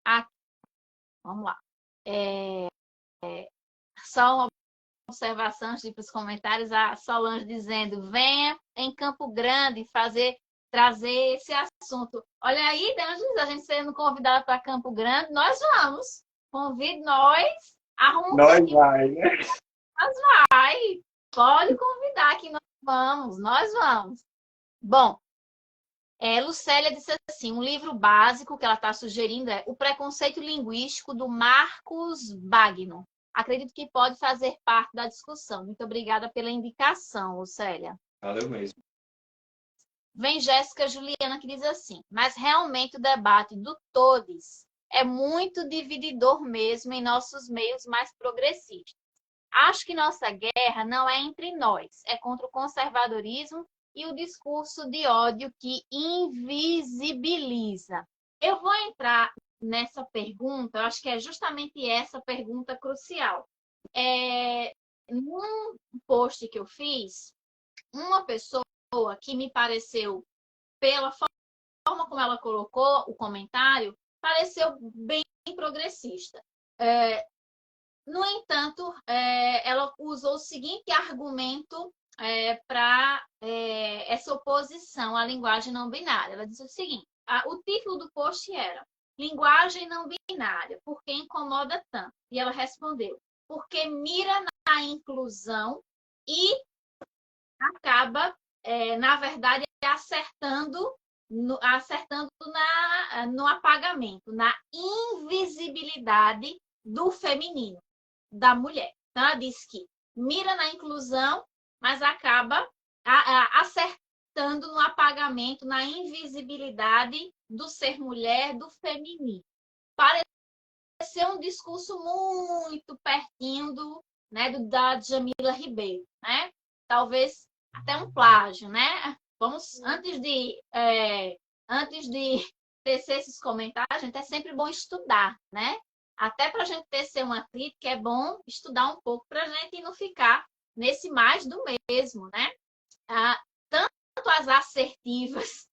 Aqui, vamos lá. Só uma observação antes de ir para os comentários. A Solange dizendo: venha em Campo Grande trazer esse assunto. Olha aí, Deus, a gente sendo convidado para Campo Grande, nós vamos. Convide nós, arruma um Nós tempinho, vai, né? nós vai. Pode convidar que nós vamos. Bom, Lucélia disse assim: um livro básico que ela está sugerindo é O Preconceito Linguístico, do Marcos Bagno. Acredito que pode fazer parte da discussão. Muito obrigada pela indicação, Lucélia. Valeu mesmo. Vem Jéssica Juliana que diz assim: mas realmente o debate do todes é muito divididor mesmo em nossos meios mais progressistas. Acho que nossa guerra não é entre nós, é contra o conservadorismo e o discurso de ódio que invisibiliza. Eu vou entrar nessa pergunta, eu acho que é justamente essa pergunta crucial. Num post que eu fiz, uma pessoa que me pareceu, pela forma como ela colocou o comentário, pareceu bem progressista. No entanto, ela usou o seguinte argumento para essa oposição à linguagem não binária. Ela disse o seguinte: o título do post era Linguagem não binária, por que incomoda tanto? E ela respondeu: porque mira na inclusão e acaba na verdade, acertando no apagamento, na invisibilidade do feminino, da mulher. Então, ela diz que mira na inclusão, mas acaba acertando no apagamento, na invisibilidade do ser mulher, do feminino. Pareceu um discurso muito pertinho da Djamila Ribeiro, né? Talvez até um plágio, né? Vamos, antes de tecer esses comentários, gente, é sempre bom estudar, né? Até para a gente tecer uma crítica, é bom estudar um pouco para a gente não ficar nesse mais do mesmo, né? Tanto as assertivas,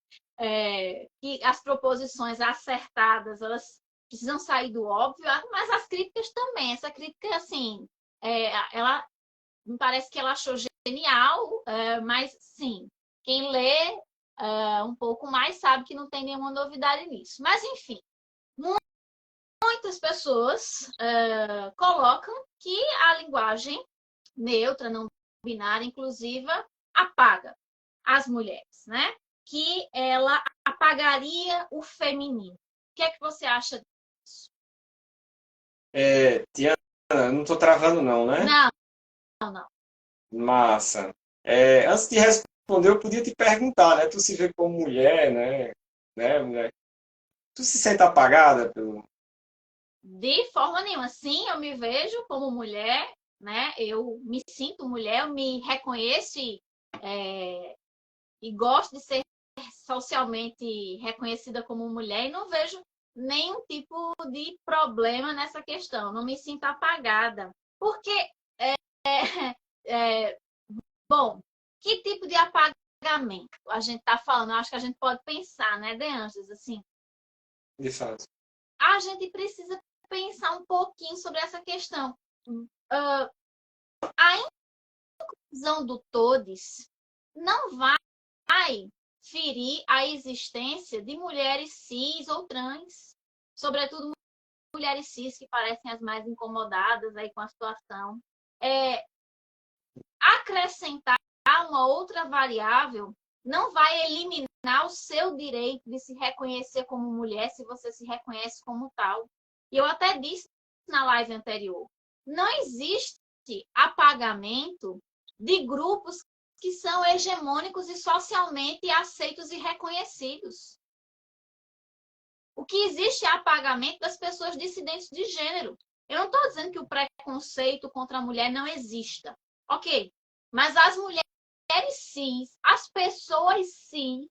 que as proposições acertadas, elas precisam sair do óbvio, mas as críticas também. Essa crítica, assim, ela me parece que ela achou genial, mas, sim, quem lê um pouco mais sabe que não tem nenhuma novidade nisso. Mas, enfim, muitas pessoas colocam que a linguagem neutra, não binária, inclusiva, apaga as mulheres, né? Que ela apagaria o feminino. O que é que você acha disso? Tiana, não estou travando não, né? Não. Massa. Antes de responder, eu podia te perguntar, né? Tu se vê como mulher, né, mulher? Tu se sente apagada pelo... De forma nenhuma. Sim, eu me vejo como mulher, né? Eu me sinto mulher, eu me reconheço e gosto de ser socialmente reconhecida como mulher e não vejo nenhum tipo de problema nessa questão. Não me sinto apagada. Porque, bom, que tipo de apagamento a gente está falando? Eu acho que a gente pode pensar, né, De Angelis, assim, De fato. a gente precisa pensar um pouquinho sobre essa questão. A inclusão do todes não vai ferir a existência de mulheres cis ou trans, sobretudo mulheres cis que parecem as mais incomodadas aí com a situação. Acrescentar uma outra variável não vai eliminar o seu direito de se reconhecer como mulher se você se reconhece como tal. E eu até disse na live anterior, não existe apagamento de grupos que são hegemônicos e socialmente aceitos e reconhecidos. O que existe é apagamento das pessoas dissidentes de gênero. Eu não estou dizendo que o preconceito contra a mulher não exista. Ok, mas as mulheres cis, as pessoas cis,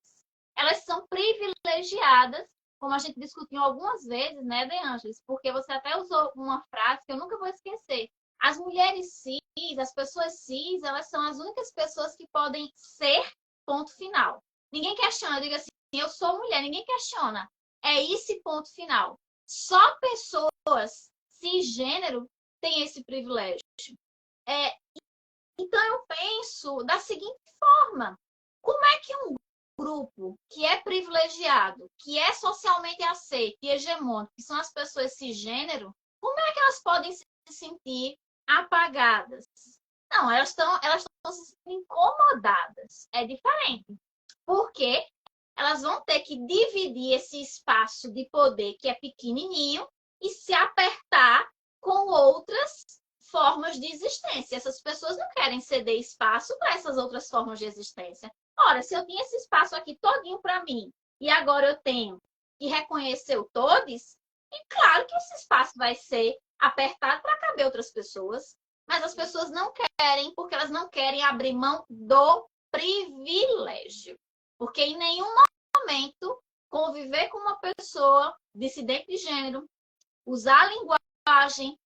elas são privilegiadas, como a gente discutiu algumas vezes, né, De Angelis? Porque você até usou uma frase que eu nunca vou esquecer. As mulheres cis, as pessoas cis, elas são as únicas pessoas que podem ser ponto final. Ninguém questiona, diga assim, eu sou mulher, ninguém questiona. É esse ponto final. Só pessoas cisgênero têm esse privilégio. Então, eu penso da seguinte forma: como é que um grupo que é privilegiado, que é socialmente aceito e hegemônico, que são as pessoas cisgênero, como é que elas podem se sentir apagadas? Não, elas estão se sentindo incomodadas. É diferente. Porque elas vão ter que dividir esse espaço de poder que é pequenininho e se apertar com outras formas de existência. Essas pessoas não querem ceder espaço para essas outras formas de existência. Ora, se eu tinha esse espaço aqui todinho para mim e agora eu tenho que reconhecer o todes, e claro que esse espaço vai ser apertado para caber outras pessoas, mas as pessoas não querem porque elas não querem abrir mão do privilégio. Porque em nenhum momento conviver com uma pessoa dissidente de gênero, usar a linguagem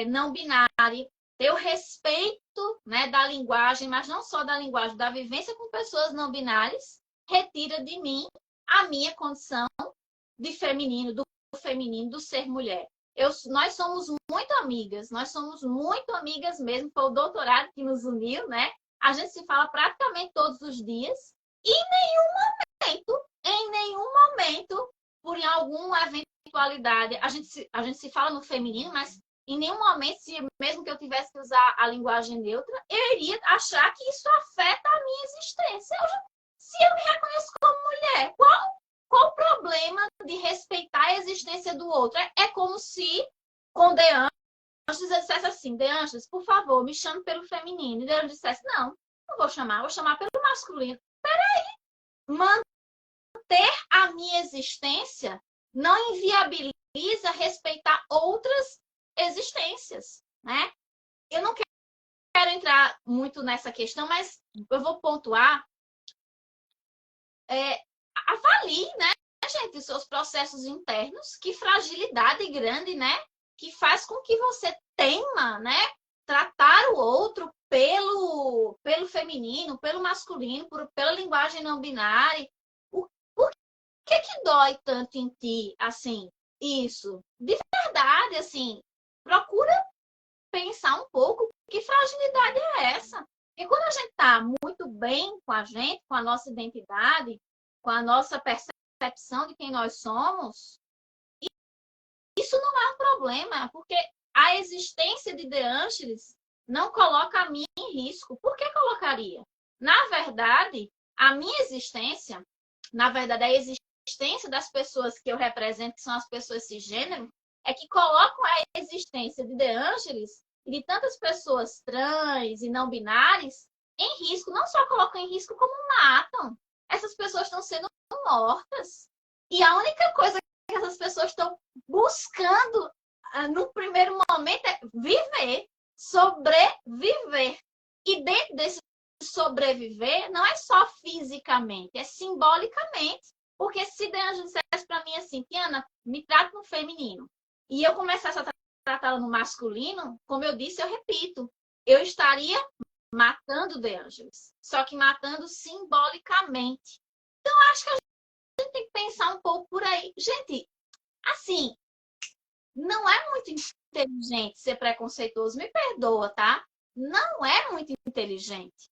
não binária, ter o respeito, né, da linguagem, mas não só da linguagem, da vivência com pessoas não binárias, retira de mim a minha condição de feminino, do ser mulher. Nós somos muito amigas mesmo, foi o doutorado que nos uniu, né? A gente se fala praticamente todos os dias e em nenhum momento, por alguma eventualidade, a gente se fala no feminino, mas em nenhum momento, mesmo que eu tivesse que usar a linguagem neutra, eu iria achar que isso afeta a a minha existência. Se eu me reconheço como mulher, qual o problema de respeitar a existência do outro? É como se, com De Angelis, eu dissesse assim, De Angelis, por favor, me chame pelo feminino. E De Angelis dissesse, não vou chamar pelo masculino. Manter a minha existência não inviabiliza respeitar outras existências, né? Eu não quero entrar muito nessa questão, mas eu vou pontuar. Avalie, né, gente, os seus processos internos, que fragilidade grande, né? Que faz com que você tema, né? Tratar o outro pelo feminino, pelo masculino, pela linguagem não binária. Por que dói tanto em ti, assim, isso? De verdade, assim, procura pensar um pouco que fragilidade é essa. E quando a gente está muito bem com a gente, com a nossa identidade, com a nossa percepção de quem nós somos, isso não é um problema, porque a existência de De Angelis não coloca a mim em risco. Por que colocaria? Na verdade, a minha existência, na verdade, a existência das pessoas que eu represento, que são as pessoas cisgênero, é que colocam a existência de De Angelis e de tantas pessoas trans e não binárias em risco. Não só colocam em risco, como matam. Essas pessoas estão sendo mortas. E a única coisa que essas pessoas estão buscando no primeiro momento é viver, sobreviver. E dentro desse sobreviver, não é só fisicamente, é simbolicamente. Porque se De Angelis dissesse para mim assim, Tiana, me trata no feminino, e eu começasse a tratá-la no masculino, como eu disse, eu repito, eu estaria matando De Angelis, só que matando simbolicamente. Então, acho que a gente tem que pensar um pouco por aí. Gente, assim, não é muito inteligente ser preconceituoso, me perdoa, tá? Não é muito inteligente.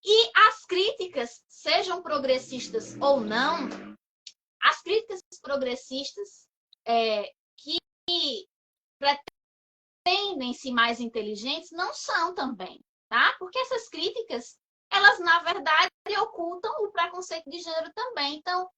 E as críticas, sejam progressistas ou não, as críticas progressistas que pretendem-se mais inteligentes não são também, tá? Porque essas críticas, elas, na verdade, ocultam o preconceito de gênero também. Então,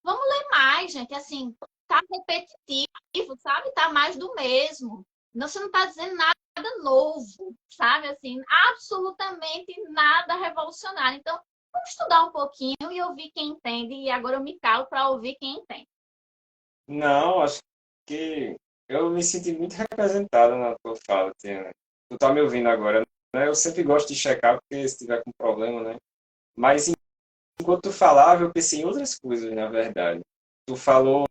vamos ler mais, gente. Assim, tá repetitivo, sabe? Tá mais do mesmo. Você não tá dizendo nada novo, sabe? Assim, absolutamente nada revolucionário. Então, vamos estudar um pouquinho e ouvir quem entende. E agora eu me calo para ouvir quem entende. Não, acho que eu me senti muito representado na tua fala, Tiana. Tu tá me ouvindo agora, né? Eu sempre gosto de checar, porque se tiver com problema, né? Mas enquanto tu falava, eu pensei em outras coisas, na verdade. Tu falou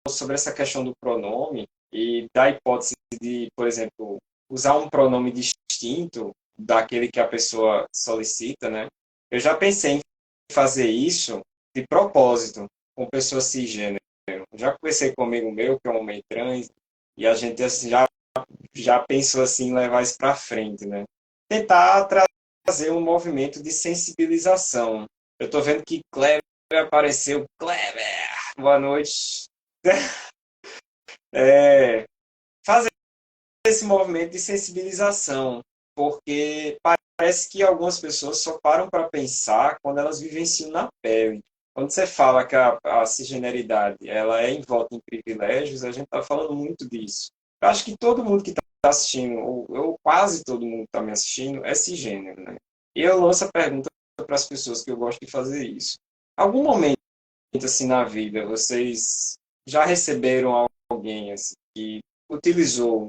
sobre essa questão do pronome e da hipótese de, por exemplo, usar um pronome distinto daquele que a pessoa solicita, né? Eu já pensei em fazer isso de propósito com pessoas cisgênero. Já conversei com um amigo meu, que é um homem trans, e a gente assim, já pensou assim em levar isso para frente, né? Tentar trazer um movimento de sensibilização. Eu estou vendo que Kleber apareceu. Kleber, boa noite. Fazer esse movimento de sensibilização, porque parece que algumas pessoas só param para pensar quando elas vivenciam na pele. Quando você fala que a cisgeneridade ela é envolta em privilégios, a gente está falando muito disso. Eu acho que todo mundo que está assistindo, ou quase todo mundo que está me assistindo, é cisgênero, né? E eu lanço a pergunta para as pessoas que eu gosto de fazer isso. Algum momento assim na vida, vocês já receberam alguém assim, que utilizou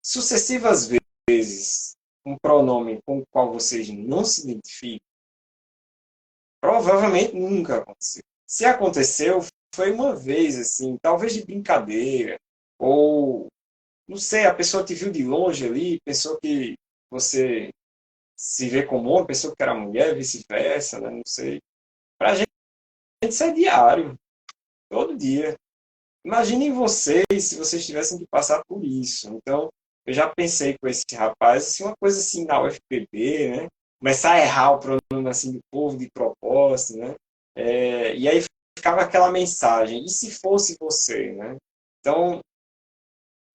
sucessivas vezes um pronome com o qual vocês não se identificam? Provavelmente nunca aconteceu. Se aconteceu, foi uma vez, assim, talvez de brincadeira, ou, não sei, a pessoa te viu de longe ali, pensou que você se vê como homem, pensou que era mulher, vice-versa, né? Não sei. Pra gente, isso é diário, todo dia. Imaginem vocês se vocês tivessem que passar por isso. Então, eu já pensei com esse rapaz, assim, uma coisa assim na UFPB, né? Começar a errar o pronome assim do povo de propósito, né? E aí ficava aquela mensagem, e se fosse você, né? Então,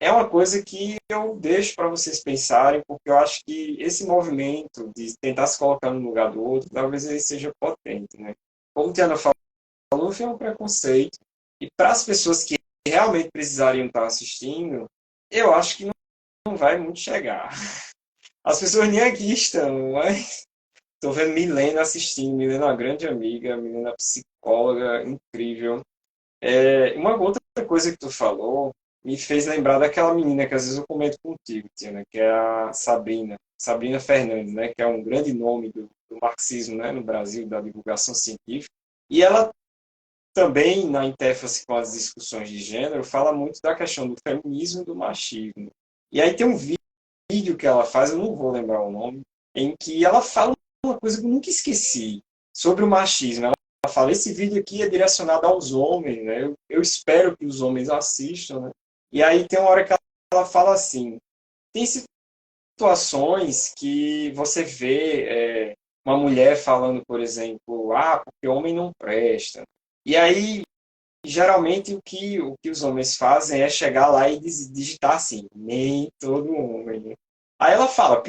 é uma coisa que eu deixo para vocês pensarem, porque eu acho que esse movimento de tentar se colocar no lugar do outro, talvez ele seja potente, né? Como a Tiana falou, foi um preconceito. E para as pessoas que realmente precisariam estar assistindo, eu acho que não vai muito chegar. As pessoas nem aqui estão, mas estou vendo Milena assistindo. Milena é uma grande amiga, Milena é psicóloga incrível. Uma outra coisa que tu falou me fez lembrar daquela menina que às vezes eu comento contigo, Tiana, que é a Sabrina, Sabrina Fernandes, né, que é um grande nome do marxismo, né, no Brasil, da divulgação científica. E ela também, na interface com as discussões de gênero, fala muito da questão do feminismo e do machismo. E aí tem um vídeo que ela faz, eu não vou lembrar o nome, em que ela fala uma coisa que eu nunca esqueci sobre o machismo. Ela fala, esse vídeo aqui é direcionado aos homens, né? Eu espero que os homens assistam, né? E aí tem uma hora que ela fala assim, tem situações que você vê uma mulher falando, por exemplo, porque homem não presta. E aí, geralmente, o que os homens fazem é chegar lá e digitar assim, nem todo homem, né? Aí ela fala,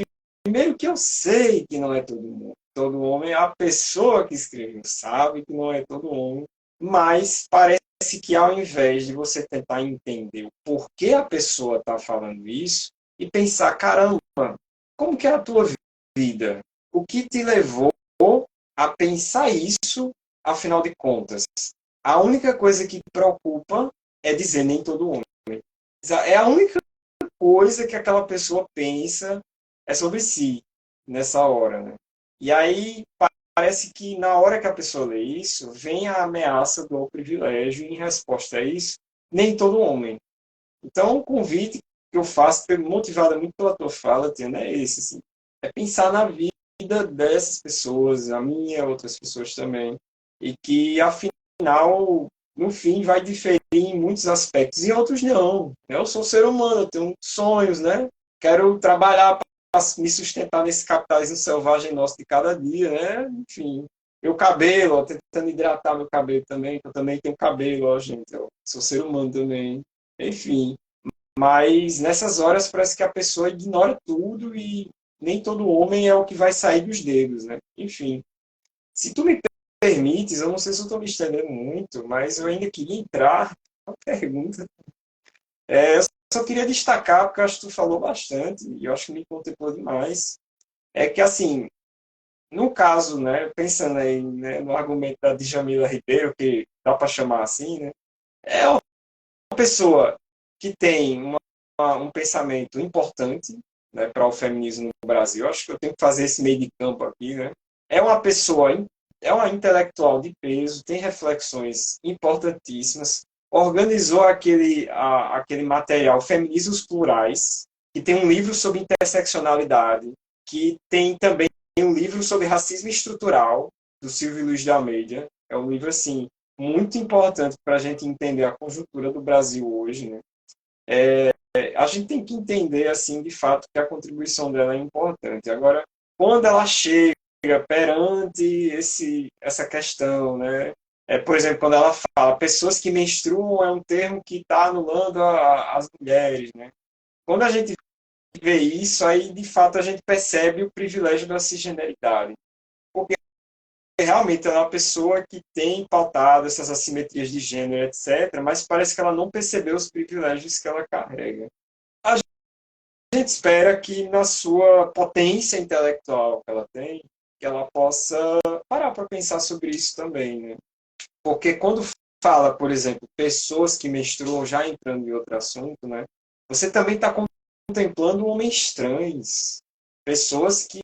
primeiro que eu sei que não é todo mundo. Todo homem, a pessoa que escreveu sabe que não é todo homem, mas parece que ao invés de você tentar entender o porquê a pessoa está falando isso e pensar, caramba, como que é a tua vida? O que te levou a pensar isso, afinal de contas? A única coisa que te preocupa é dizer nem todo homem. É a única coisa que aquela pessoa pensa é sobre si nessa hora, né? E aí parece que na hora que a pessoa lê isso, vem a ameaça do privilégio e em resposta a isso, nem todo homem. Então, o convite que eu faço, motivado muito pela tua fala, Tiana, é esse, assim, é pensar na vida dessas pessoas, a minha, outras pessoas também, e que, afinal, no fim, vai diferir em muitos aspectos, e outros não. Eu sou ser humano, eu tenho sonhos, né? Quero trabalhar para me sustentar nesse capitalismo selvagem nosso de cada dia, né? Enfim, meu cabelo, ó, tentando hidratar meu cabelo também, que eu também tenho cabelo, ó, gente, eu sou ser humano também. Enfim, mas nessas horas parece que a pessoa ignora tudo e nem todo homem é o que vai sair dos dedos, né? Enfim, se tu me permites, eu não sei se eu estou me estendendo muito, mas eu ainda queria entrar na pergunta. Eu só queria destacar, porque eu acho que tu falou bastante, e eu acho que me contemplou demais, é que, assim, no caso, né, pensando aí, né, no argumento da Djamila Ribeiro, que dá para chamar assim, né, é uma pessoa que tem um pensamento importante, né, para o feminismo no Brasil. Eu acho que eu tenho que fazer esse meio de campo aqui, né? É uma pessoa, é uma intelectual de peso, tem reflexões importantíssimas, organizou aquele material Feminismos Plurais, que tem um livro sobre interseccionalidade, que tem também um livro sobre racismo estrutural, do Silvio Luiz de Almeida. É um livro, assim, muito importante para a gente entender a conjuntura do Brasil hoje, né? A gente tem que entender, assim, de fato, que a contribuição dela é importante. Agora, quando ela chega perante essa questão, né? Por exemplo, quando ela fala pessoas que menstruam é um termo que está anulando as mulheres, né? Quando a gente vê isso, aí, de fato, a gente percebe o privilégio da cisgeneridade. Porque realmente ela é uma pessoa que tem pautado essas assimetrias de gênero, etc., mas parece que ela não percebeu os privilégios que ela carrega. A gente espera que na sua potência intelectual que ela tem, que ela possa parar para pensar sobre isso também, né? Porque quando fala, por exemplo, pessoas que menstruam, já entrando em outro assunto, né? Você também está contemplando homens trans, pessoas que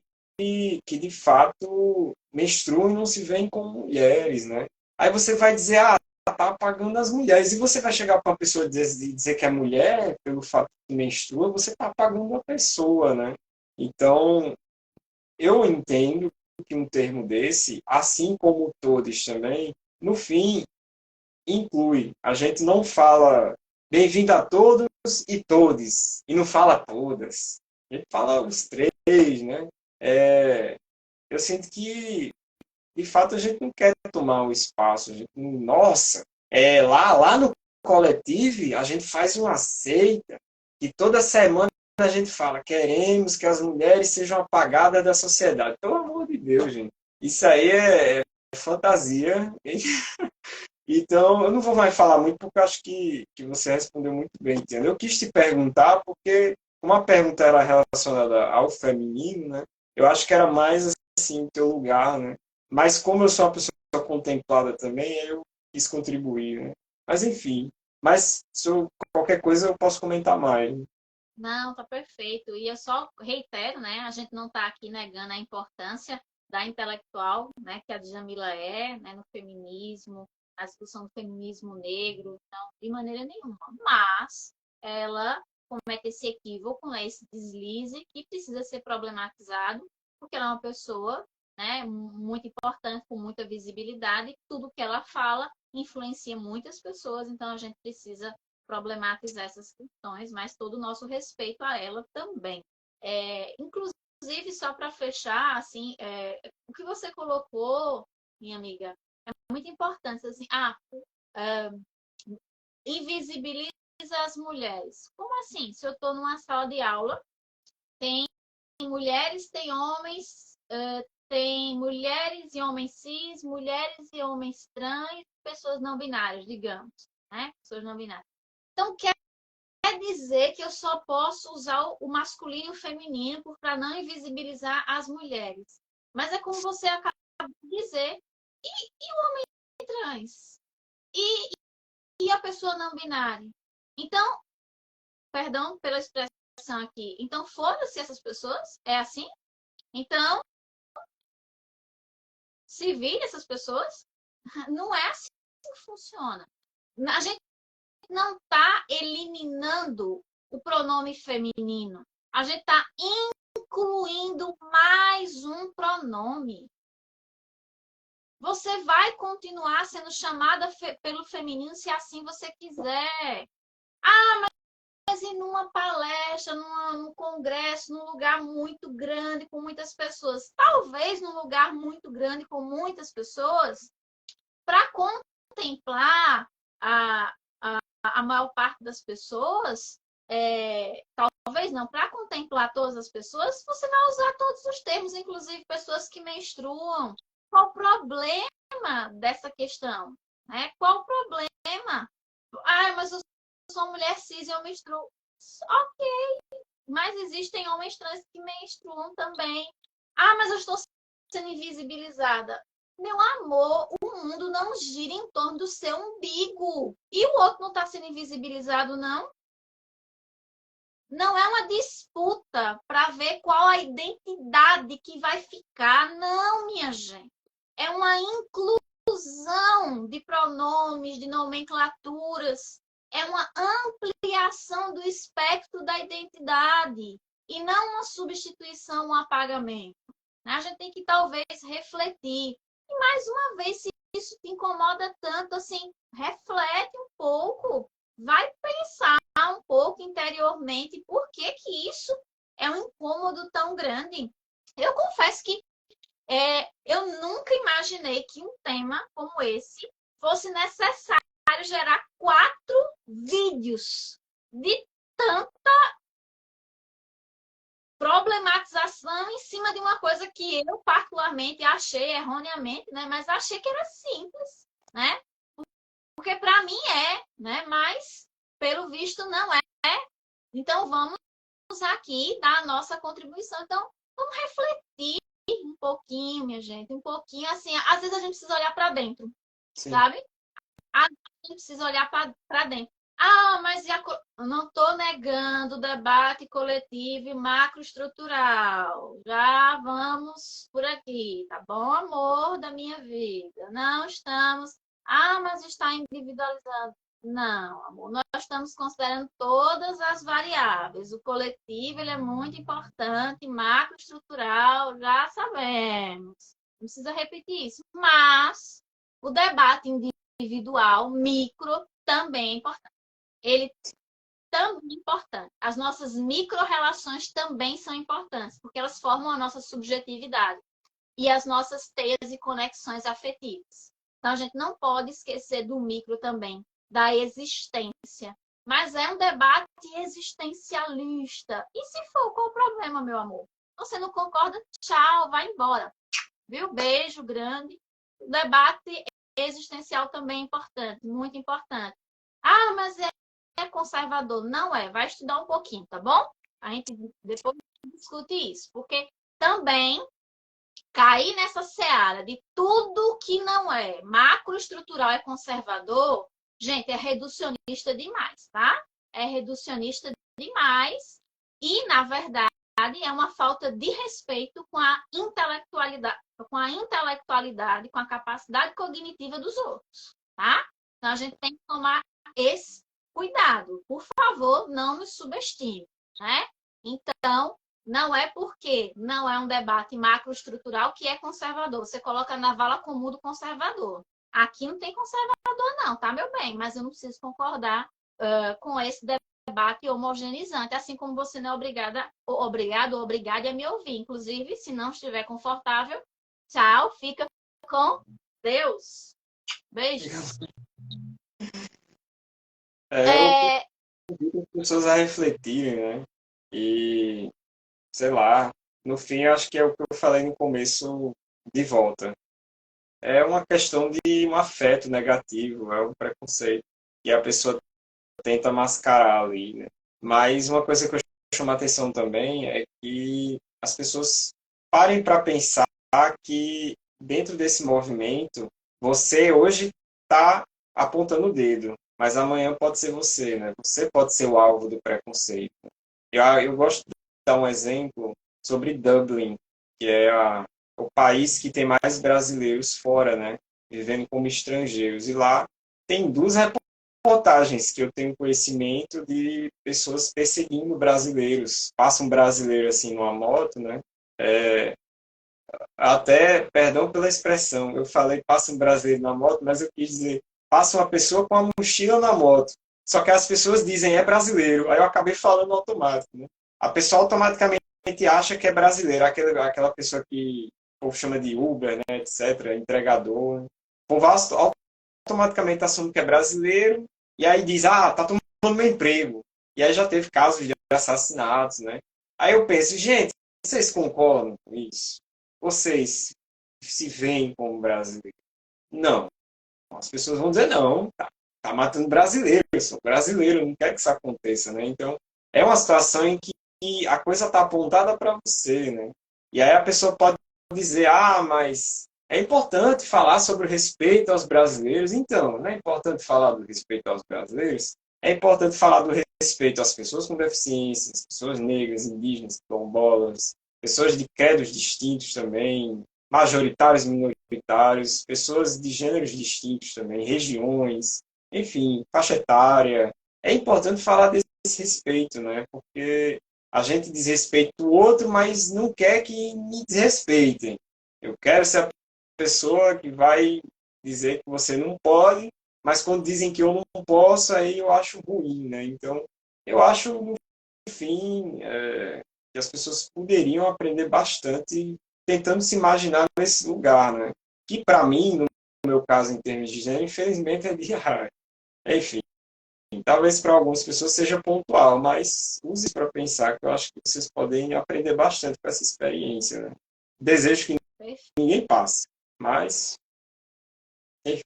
de fato menstruam e não se veem como mulheres, né? Aí você vai dizer, tá apagando as mulheres. E você vai chegar para uma pessoa e dizer que é mulher, pelo fato que menstrua, você está apagando a pessoa, né? Então, eu entendo que um termo desse, assim como todos também, no fim, inclui. A gente não fala bem-vindo a todos e todes, e não fala todas. A gente fala os três, né? Eu sinto que, de fato, a gente não quer tomar o espaço. A gente, nossa, lá no coletivo, a gente faz uma seita. que toda semana a gente fala, queremos que as mulheres sejam apagadas da sociedade. Pelo amor de Deus, gente. Isso aí é fantasia. Então, eu não vou mais falar muito, porque eu acho que você respondeu muito bem, entendeu? Eu quis te perguntar, porque como a pergunta era relacionada ao feminino, né? Eu acho que era mais, assim, o teu lugar, né? Mas como eu sou uma pessoa contemplada também, eu quis contribuir, né? Mas, enfim. Mas, se qualquer coisa, eu posso comentar mais. Não, tá perfeito. E eu só reitero, né? A gente não está aqui negando a importância da intelectual, né? Que a Djamila é, né? No feminismo, a discussão do feminismo negro, não, de maneira nenhuma. Mas ela comete esse equívoco, né? Esse deslize que precisa ser problematizado, porque ela é uma pessoa, né? Muito importante, com muita visibilidade. Tudo que ela fala influencia muitas pessoas, então a gente precisa problematizar essas questões, mas todo o nosso respeito a ela também. Inclusive, só para fechar, assim, o que você colocou, minha amiga, é muito importante. Assim, invisibiliza as mulheres. Como assim? Se eu estou numa sala de aula, tem mulheres, tem homens, tem mulheres e homens cis, mulheres e homens trans, pessoas não binárias, digamos, né? Pessoas não binárias. Então, quer dizer que eu só posso usar o masculino e o feminino para não invisibilizar as mulheres. Mas é como você acabou de dizer. E o homem trans? E a pessoa não binária? Então, perdão pela expressão aqui. Então, foda-se essas pessoas? É assim? Então, se vire essas pessoas? Não é assim que funciona. A gente não está eliminando o pronome feminino. A gente está incluindo mais um pronome. Você vai continuar sendo chamada pelo feminino se assim você quiser. Mas em uma palestra, num congresso, num lugar muito grande, com muitas pessoas. Talvez num lugar muito grande, com muitas pessoas, para contemplar a, a maior parte das pessoas, talvez não, para contemplar todas as pessoas, você vai usar todos os termos, inclusive pessoas que menstruam. Qual o problema dessa questão? Né? Qual o problema? Mas eu sou mulher cis e eu menstruo. Ok, mas existem homens trans que menstruam também. Mas eu estou sendo invisibilizada. Meu amor, o mundo não gira em torno do seu umbigo. E o outro não está sendo invisibilizado, não? Não é uma disputa para ver qual a identidade que vai ficar, não, minha gente. É uma inclusão de pronomes, de nomenclaturas. É uma ampliação do espectro da identidade e não uma substituição, um apagamento. A gente tem que talvez refletir. E mais uma vez, se isso te incomoda tanto, assim, reflete um pouco, vai pensar um pouco interiormente por que que isso é um incômodo tão grande. Eu confesso que eu nunca imaginei que um tema como esse fosse necessário gerar 4 vídeos de tanta problematização em cima de uma coisa que eu particularmente achei erroneamente, né? Mas achei que era simples, né? Porque para mim né? Mas pelo visto não é. Então vamos aqui dar a nossa contribuição. Então vamos refletir um pouquinho, minha gente, um pouquinho assim. Às vezes a gente precisa olhar para dentro, Sim. sabe? A gente precisa olhar para dentro. Mas eu não estou negando o debate coletivo e macroestrutural. Já vamos por aqui, tá bom, amor da minha vida? Não estamos. Mas está individualizado. Não, amor, nós estamos considerando todas as variáveis. O coletivo ele é muito importante, macroestrutural, já sabemos. Não precisa repetir isso. Mas o debate individual, micro, também é importante. Ele também é importante. As nossas micro-relações também são importantes, porque elas formam a nossa subjetividade e as nossas teias e conexões afetivas. Então, a gente não pode esquecer do micro também, da existência mas é um debate existencialista. E se for, qual o problema, meu amor? Você não concorda? Tchau, vai embora. Viu? Beijo grande. O debate existencial também é importante, muito importante. Ah, mas é conservador. Não é. Vai estudar um pouquinho, tá bom? A gente depois discute isso. Porque também cair nessa seara de tudo que não é macroestrutural é conservador, gente, é reducionista demais, tá? É reducionista demais e, na verdade, é uma falta de respeito com a intelectualidade, com a capacidade cognitiva dos outros, tá? Então, a gente tem que tomar esse cuidado. Por favor, não nos subestime, né? Então, não é porque não é um debate macroestrutural que é conservador. Você coloca na vala comum do conservador. Aqui não tem conservador, não, tá, meu bem? Mas eu não preciso concordar com esse debate homogeneizante, assim como você não é obrigado ou obrigada a me ouvir. Inclusive, se não estiver confortável, tchau, fica com Deus. Beijo. Eu convido as pessoas a refletirem, né? E, sei lá, no fim, eu acho que é o que eu falei no começo de volta. É uma questão de um afeto negativo, é um preconceito. E a pessoa tenta mascarar ali, né? Mas uma coisa que eu chamo a atenção também é que as pessoas parem para pensar que dentro desse movimento, você hoje está apontando o dedo, mas amanhã pode ser você, né? Você pode ser o alvo do preconceito. Eu gosto de dar um exemplo sobre Dublin, que é o país que tem mais brasileiros fora, né? Vivendo como estrangeiros. E lá tem duas reportagens que eu tenho conhecimento de pessoas perseguindo brasileiros. Passa um brasileiro assim numa moto, né? É, até, perdão pela expressão, eu falei passa um brasileiro na moto, mas eu quis dizer passa uma pessoa com uma mochila na moto. Só que as pessoas dizem é brasileiro. Aí eu acabei falando automático, né? A pessoa automaticamente acha que é brasileiro, aquela pessoa que o povo chama de Uber, né, etc., entregador. O povo automaticamente assume que é brasileiro e aí diz, ah, tá tomando meu emprego. E aí já teve casos de assassinatos, né? Aí eu penso, gente, vocês concordam com isso? Vocês se veem como brasileiros? Não. As pessoas vão dizer, não, tá matando brasileiro, eu sou brasileiro, eu não quero que isso aconteça, né? Então, é uma situação em que a coisa está apontada para você, né? E aí a pessoa pode dizer, ah, mas é importante falar sobre o respeito aos brasileiros. Então, não é importante falar do respeito aos brasileiros? É importante falar do respeito às pessoas com deficiências, pessoas negras, indígenas, quilombolas, pessoas de credos distintos também, majoritários, minoritários, pessoas de gêneros distintos também, regiões, enfim, faixa etária. É importante falar desse respeito, né? Porque a gente desrespeita o outro, mas não quer que me desrespeitem. Eu quero ser a pessoa que vai dizer que você não pode, mas quando dizem que eu não posso, aí eu acho ruim, né? Então, eu acho, no fim, que as pessoas poderiam aprender bastante tentando se imaginar nesse lugar, né? Que para mim, no meu caso, em termos de gênero, infelizmente é diário. Enfim, talvez para algumas pessoas seja pontual, mas use para pensar que eu acho que vocês podem aprender bastante com essa experiência, né? Desejo que ninguém passe, mas enfim.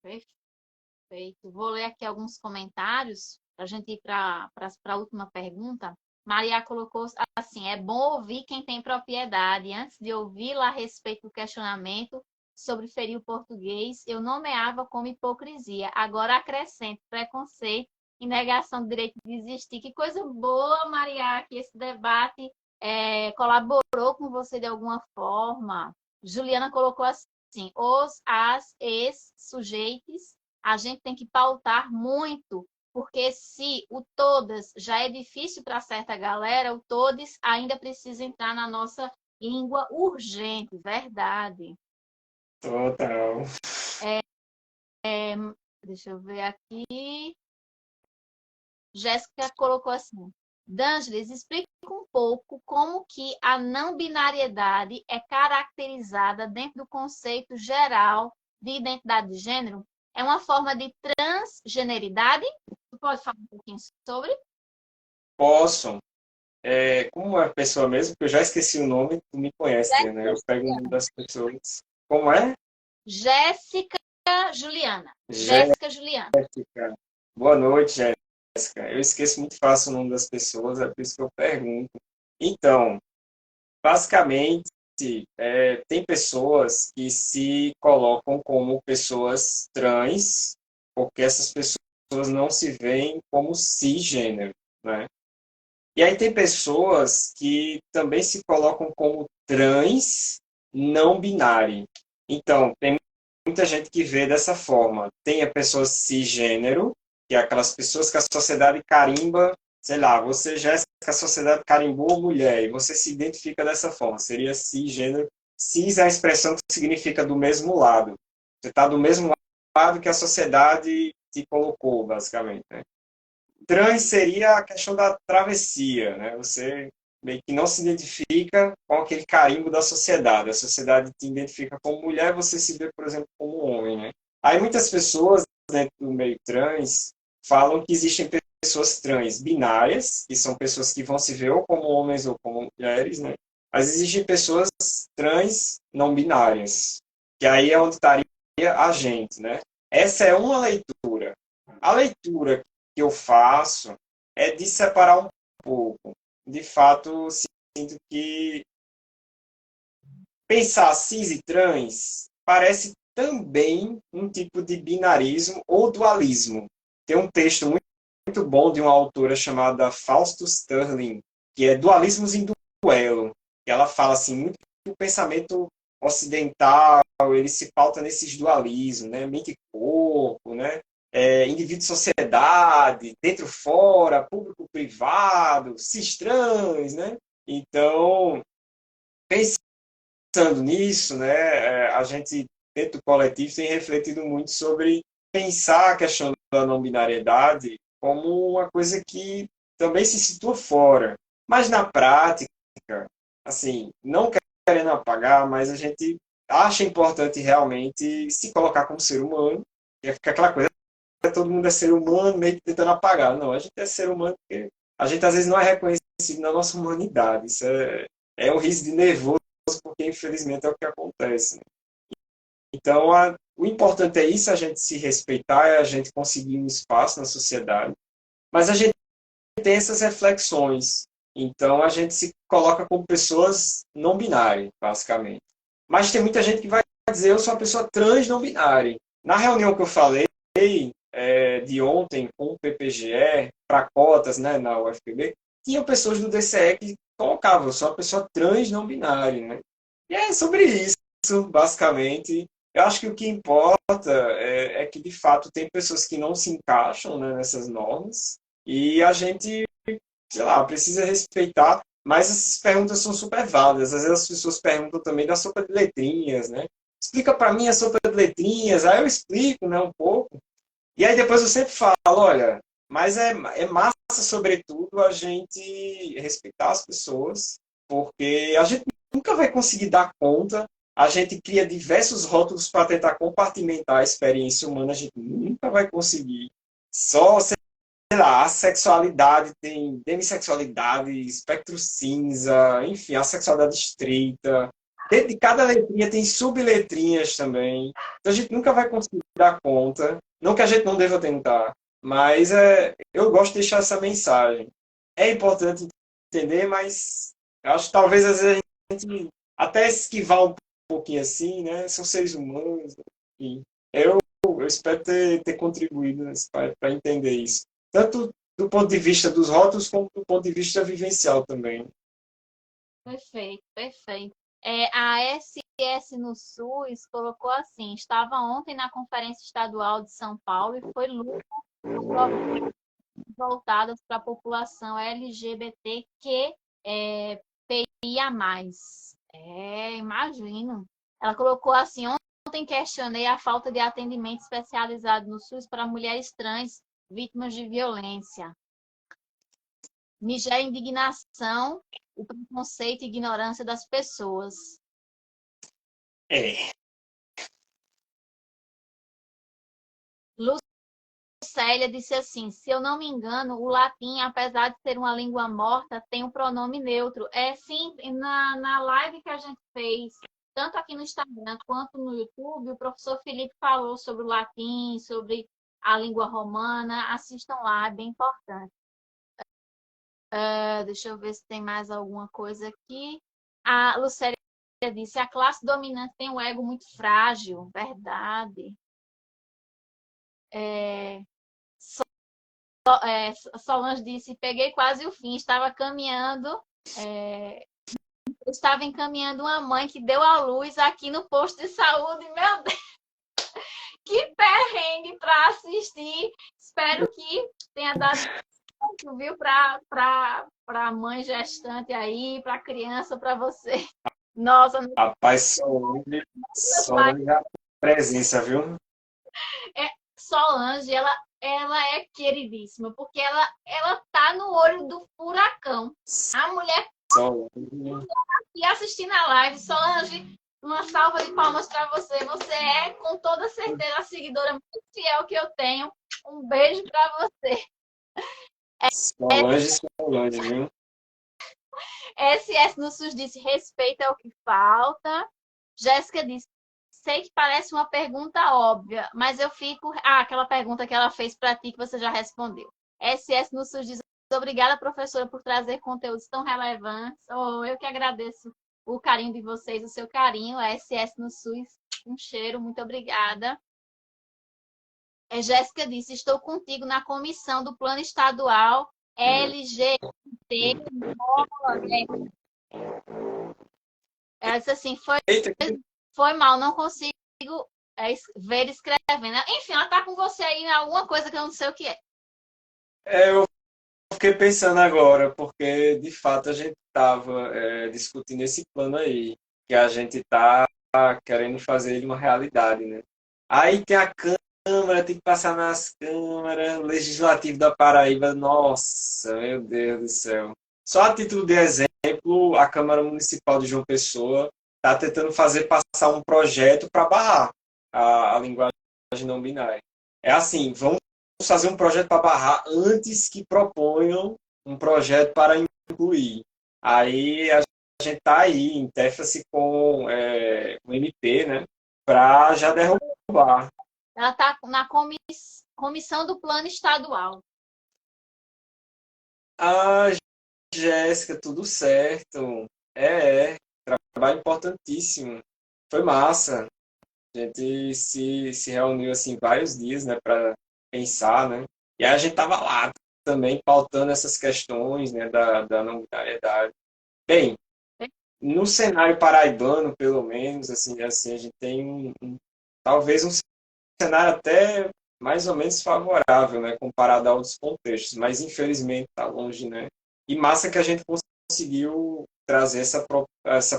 Perfeito. Vou ler aqui alguns comentários para a gente ir para a última pergunta. Maria colocou assim: é bom ouvir quem tem propriedade. Antes de ouvi-la a respeito do questionamento sobre ferir o português, eu nomeava como hipocrisia. Agora acrescento preconceito e negação do direito de existir. Que coisa boa, Maria, que esse debate colaborou com você de alguma forma. Juliana colocou assim: as, sujeitos, a gente tem que pautar muito, porque se o todas já é difícil para certa galera, o todes ainda precisa entrar na nossa língua urgente, verdade. Total. Deixa eu ver aqui. Jéssica colocou assim: D'Angeles, explica um pouco como que a não binariedade é caracterizada dentro do conceito geral de identidade de gênero. É uma forma de transgeneridade? Tu pode falar um pouquinho sobre? Posso. Como é a pessoa mesmo? Porque eu já esqueci o nome, tu me conhece, né? Eu pego o nome das pessoas. Como é? Jéssica Juliana. Jéssica Juliana. Jéssica. Boa noite, Jéssica. Eu esqueço muito fácil o nome das pessoas, é por isso que eu pergunto. Então, basicamente, tem pessoas que se colocam como pessoas trans, porque essas pessoas não se veem como cisgênero, né? E aí tem pessoas que também se colocam como trans não binário. Então, tem muita gente que vê dessa forma. Tem a pessoa cisgênero, que é aquelas pessoas que a sociedade carimba, sei lá, você já é que a sociedade carimbou mulher e você se identifica dessa forma. Seria cisgênero. Cis é a expressão que significa do mesmo lado. Você está do mesmo lado que a sociedade te colocou, basicamente, né? Trans seria a questão da travessia, né? Você meio que não se identifica com aquele carimbo da sociedade. A sociedade te identifica como mulher, você se vê, por exemplo, como homem, né? Aí muitas pessoas dentro do meio trans falam que existem pessoas trans binárias, que são pessoas que vão se ver ou como homens ou como mulheres, né? Mas existem pessoas trans não binárias, que aí é onde estaria a gente, né? Essa é uma leitura. A leitura que eu faço é de separar um pouco. De fato, sinto que pensar cis e trans parece também um tipo de binarismo ou dualismo. Tem um texto muito bom de uma autora chamada Fausto Sterling, que é Dualismos em Duelo. Que ela fala assim, muito do pensamento ocidental, ele se pauta nesses dualismos, né? Mente e corpo, né? Indivíduo e sociedade, dentro fora, público privado, cis trans, né? Então, pensando nisso, né, a gente, dentro do coletivo, tem refletido muito sobre pensar a questão da não binariedade como uma coisa que também se situa fora. Mas na prática, assim, não querendo apagar, mas a gente acha importante realmente se colocar como ser humano, e fica aquela coisa, todo mundo é ser humano, meio que tentando apagar. Não, a gente é ser humano porque a gente às vezes não é reconhecido na nossa humanidade. Isso é um riso de nervoso, porque infelizmente é o que acontece, né? Então, o importante é isso, a gente se respeitar, é a gente conseguir um espaço na sociedade, mas a gente tem essas reflexões. Então, a gente se coloca como pessoas não binárias, basicamente. Mas tem muita gente que vai dizer, eu sou uma pessoa trans não binária. Na reunião que eu falei, de ontem com o PPGE, para cotas, né, na UFPB, tinham pessoas do DCE que colocavam, eu sou uma pessoa trans não binária, né? E é sobre isso, basicamente. Eu acho que o que importa é que, de fato, tem pessoas que não se encaixam, né, nessas normas e a gente, sei lá, precisa respeitar, mas essas perguntas são super válidas. Às vezes as pessoas perguntam também da sopa de letrinhas, né? Explica para mim a sopa de letrinhas, aí eu explico, né, um pouco. E aí depois eu sempre falo, olha, mas é massa, sobretudo, a gente respeitar as pessoas, porque a gente nunca vai conseguir dar conta, a gente cria diversos rótulos para tentar compartimentar a experiência humana, a gente nunca vai conseguir. Só, sei lá, a sexualidade tem demissexualidade, espectro cinza, enfim, a sexualidade estreita. Dentro de cada letrinha tem subletrinhas também. Então a gente nunca vai conseguir dar conta. Não que a gente não deva tentar, mas eu gosto de deixar essa mensagem. É importante entender, mas eu acho que talvez às vezes a gente até esquivar um pouquinho assim, né? São seres humanos. Enfim. Eu espero ter contribuído para entender isso. Tanto do ponto de vista dos rótulos, como do ponto de vista vivencial também. Perfeito, perfeito. A SS no SUS colocou assim: estava ontem na Conferência Estadual de São Paulo e foi luta por programas voltados para a população LGBTQ PIA+. Imagino. Ela colocou assim: ontem questionei a falta de atendimento especializado no SUS para mulheres trans vítimas de violência. Me gera indignação o preconceito e ignorância das pessoas. É, Lucélia disse assim, se eu não me engano, o latim, apesar de ser uma língua morta, tem um pronome neutro. É sim, na live que a gente fez, tanto aqui no Instagram quanto no YouTube, o professor Felipe falou sobre o latim, sobre a língua romana. Assistam lá, é bem importante. Deixa eu ver se tem mais alguma coisa aqui. A Lucélia disse, a classe dominante tem um ego muito frágil. Verdade. Solange disse, peguei quase o fim, estava encaminhando uma mãe que deu à luz aqui no posto de saúde. Meu Deus, que perrengue para assistir. Espero que tenha dado certo, viu, para mãe gestante aí, para criança, para você. Nossa, Rapaz, Solange é a presença, viu? Solange, ela é queridíssima, porque ela tá no olho do furacão. A mulher Solange. e assistindo a live, Solange, uma salva de palmas para você. Você é, com toda certeza, a seguidora muito fiel que eu tenho. Um beijo para você. Solange, viu? SS no SUS disse, respeito é o que falta. Jéssica disse, sei que parece uma pergunta óbvia, mas eu fico... aquela pergunta que ela fez para ti que você já respondeu. SS no SUS diz, obrigada, professora, por trazer conteúdos tão relevantes. Oh, eu que agradeço o carinho de vocês, o seu carinho. SS no SUS, um cheiro, muito obrigada. Jéssica disse, estou contigo na comissão do Plano Estadual LGBT. Ela disse assim, Eita, foi mal, não consigo ver escrevendo. Enfim, ela tá com você aí em alguma coisa que eu não sei o que é. eu fiquei pensando agora, porque de fato a gente estava discutindo esse plano aí, que a gente está querendo fazer ele uma realidade, né? Aí tem a Câmara, tem que passar nas câmaras, o Legislativo da Paraíba, nossa, meu Deus do céu. Só a título de exemplo, a Câmara Municipal de João Pessoa está tentando fazer passar um projeto para barrar a linguagem não binária. É assim, vamos fazer um projeto para barrar antes que proponham um projeto para incluir. Aí a gente está aí em tefase com o MP, né, para já derrubar. Ela tá na comissão do Plano Estadual. Ah, Jéssica, tudo certo. Trabalho importantíssimo. Foi massa. A gente se reuniu assim vários dias, né, para pensar, né? E aí a gente tava lá também pautando essas questões, né, da não binariedade. Bem, no cenário paraibano, pelo menos, assim a gente tem talvez um cenário até mais ou menos favorável, né, comparado a outros contextos, mas infelizmente está longe, né? E massa que a gente conseguiu trazer essa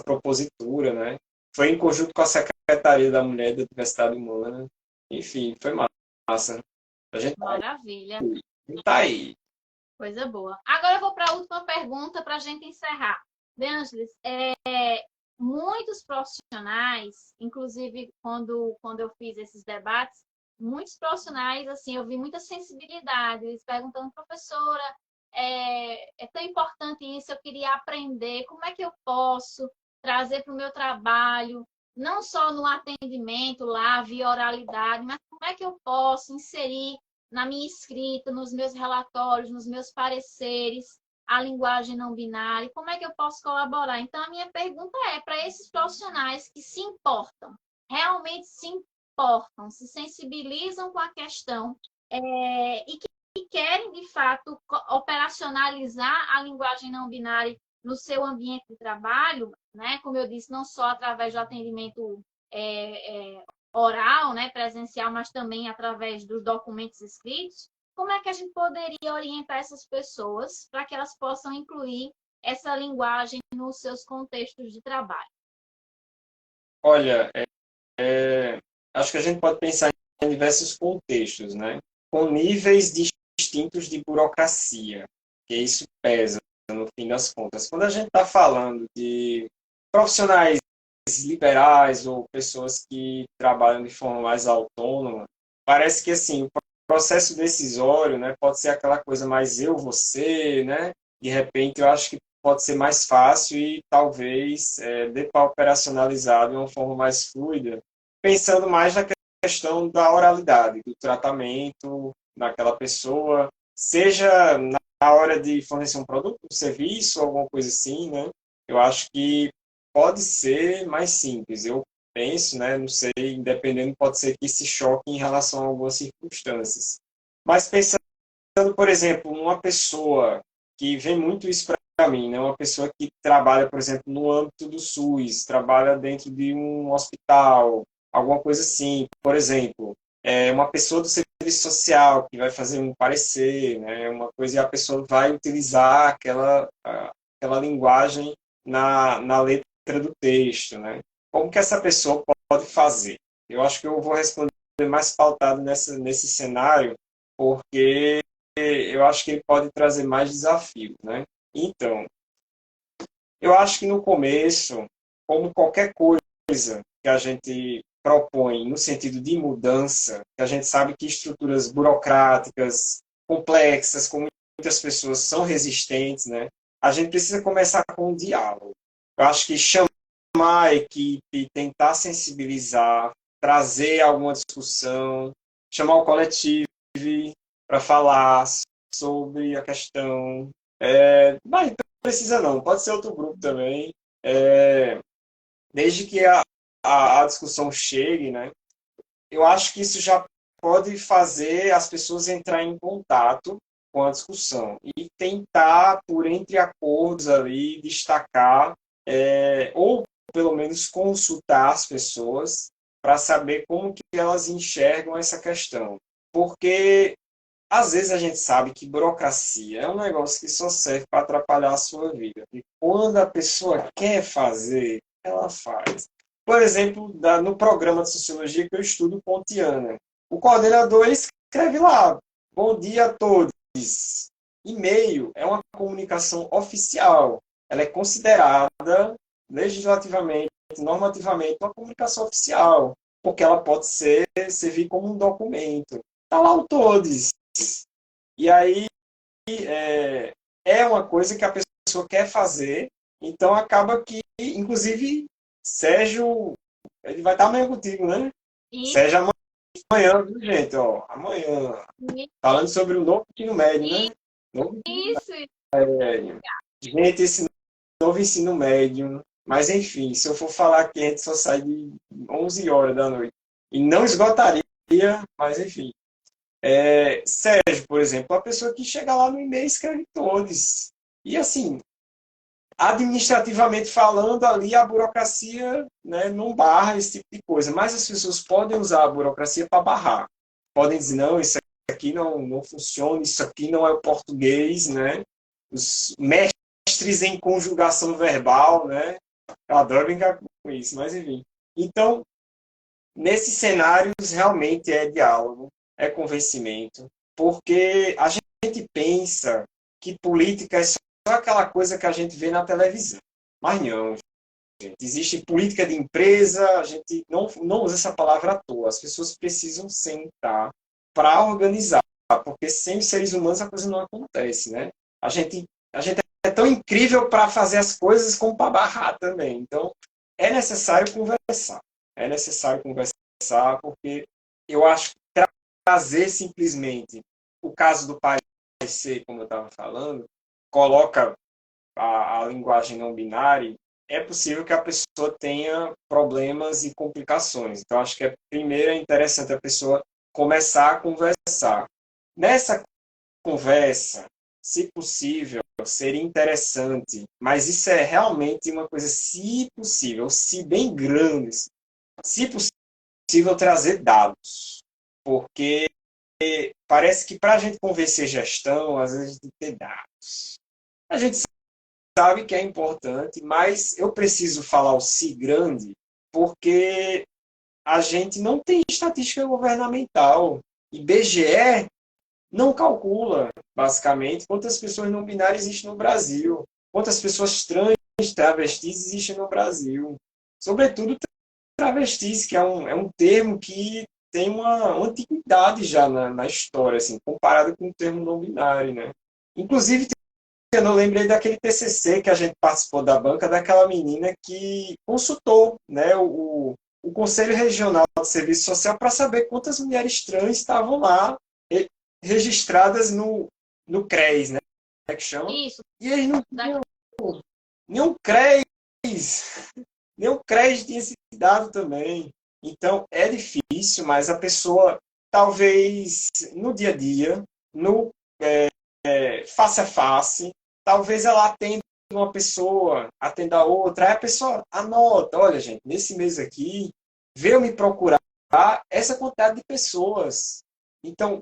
propositura, né? Foi em conjunto com a Secretaria da Mulher da Diversidade Humana. Enfim, foi massa. A gente Maravilha. tá aí. Coisa boa. Agora eu vou para a última pergunta para a gente encerrar. De Ângeles, muitos profissionais, inclusive quando eu fiz esses debates, muitos profissionais, assim, eu vi muita sensibilidade, eles perguntando, professora, é tão importante isso, eu queria aprender, como é que eu posso trazer para o meu trabalho, não só no atendimento lá, via oralidade, mas como é que eu posso inserir na minha escrita, nos meus relatórios, nos meus pareceres, a linguagem não binária, como é que eu posso colaborar? Então, a minha pergunta é para esses profissionais que se importam, realmente se importam, se sensibilizam com a questão e que querem, de fato, operacionalizar a linguagem não binária no seu ambiente de trabalho, né? Como eu disse, não só através do atendimento oral, né, presencial, mas também através dos documentos escritos, como é que a gente poderia orientar essas pessoas para que elas possam incluir essa linguagem nos seus contextos de trabalho? Olha, acho que a gente pode pensar em diversos contextos, né? Com níveis distintos de burocracia, que isso pesa no fim das contas. Quando a gente está falando de profissionais liberais ou pessoas que trabalham de forma mais autônoma, parece que assim, o processo decisório, né, pode ser aquela coisa mais eu, você, né? De repente, eu acho que pode ser mais fácil e talvez dê para operacionalizar de uma forma mais fluida, pensando mais na questão da oralidade, do tratamento daquela pessoa, seja na hora de fornecer um produto, um serviço, alguma coisa assim, né? Eu acho que pode ser mais simples. Eu penso, né? Não sei, dependendo, pode ser que se choque em relação a algumas circunstâncias. Mas pensando, por exemplo, numa pessoa que vem muito isso para mim, né? Uma pessoa que trabalha, por exemplo, no âmbito do SUS, trabalha dentro de um hospital, alguma coisa assim. Por exemplo, uma pessoa do serviço social que vai fazer um parecer, né? Uma coisa e a pessoa vai utilizar aquela linguagem na letra do texto, né? Como que essa pessoa pode fazer? Eu acho que eu vou responder mais pautado nesse cenário, porque eu acho que ele pode trazer mais desafio, né? Então, eu acho que no começo, como qualquer coisa que a gente propõe no sentido de mudança, que a gente sabe que estruturas burocráticas, complexas, com muitas pessoas são resistentes, né? A gente precisa começar com um diálogo. Eu acho que chamar a equipe, tentar sensibilizar, trazer alguma discussão, chamar o coletivo para falar sobre a questão. Mas não precisa não, pode ser outro grupo também. Desde que a discussão chegue, né? Eu acho que isso já pode fazer as pessoas entrar em contato com a discussão e tentar, por entre acordos ali, destacar, ou pelo menos consultar as pessoas para saber como que elas enxergam essa questão. Porque às vezes a gente sabe que burocracia é um negócio que só serve para atrapalhar a sua vida. E quando a pessoa quer fazer, ela faz. Por exemplo, no programa de sociologia que eu estudo Pontiana, o coordenador escreve lá: bom dia a todos. E-mail é uma comunicação oficial. Ela é considerada legislativamente, normativamente, uma comunicação oficial, porque ela pode servir como um documento. Está lá o todos. E aí é uma coisa que a pessoa quer fazer, então acaba que, inclusive, Sérgio, ele vai estar amanhã contigo, né? Isso, Sérgio amanhã, viu, gente? Ó, amanhã. Falando sobre o novo ensino médio, né? Novo isso. ensino médio. Gente, esse novo ensino médio. Mas, enfim, se eu for falar aqui, a gente só sai de 11 horas da noite. E não esgotaria, mas, enfim. Sérgio, por exemplo, a pessoa que chega lá no e-mail e escreve todos. E assim, administrativamente falando, ali a burocracia, né, não barra esse tipo de coisa, mas as pessoas podem usar a burocracia para barrar. Podem dizer, não, isso aqui não funciona, isso aqui não é o português, né? Os mestres em conjugação verbal, né? Eu adoro brincar com isso, mas enfim. Então, nesses cenários, realmente é diálogo, é convencimento, porque a gente pensa que política é só aquela coisa que a gente vê na televisão. Mas não, gente. Existe política de empresa, a gente não usa essa palavra à toa. As pessoas precisam sentar para organizar, porque sem os seres humanos a coisa não acontece, né? A gente é tão incrível para fazer as coisas como para barrar também. Então, é necessário conversar. É necessário conversar, porque eu acho que trazer simplesmente o caso do pai ser, como eu estava falando, coloca a linguagem não binária, é possível que a pessoa tenha problemas e complicações. Então, acho que primeiro é interessante a pessoa começar a conversar. Nessa conversa, se possível, seria interessante, mas isso é realmente uma coisa, se possível, se bem grande, se possível, trazer dados. Porque parece que para a gente convencer gestão, às vezes tem que ter dados. A gente sabe que é importante, mas eu preciso falar o si grande porque a gente não tem estatística governamental. IBGE não calcula, basicamente, quantas pessoas não binárias existem no Brasil, quantas pessoas trans, travestis existem no Brasil. Sobretudo travestis, que é um termo que tem uma antiguidade já na história, assim, comparado com o termo não binário, né? Inclusive, eu não lembrei daquele TCC que a gente participou da banca, daquela menina que consultou, né, o Conselho Regional de Serviço Social para saber quantas mulheres trans estavam lá registradas no CRES, né, que chama. Isso, E eles não daqui. tinham nenhum CRES, nenhum CRES tinha esse dado também. Então, é difícil, mas a pessoa, talvez, no dia a dia, no face a face, talvez ela atenda uma pessoa, atenda a outra, aí a pessoa anota, olha, gente, nesse mês aqui, veio me procurar essa quantidade de pessoas. Então,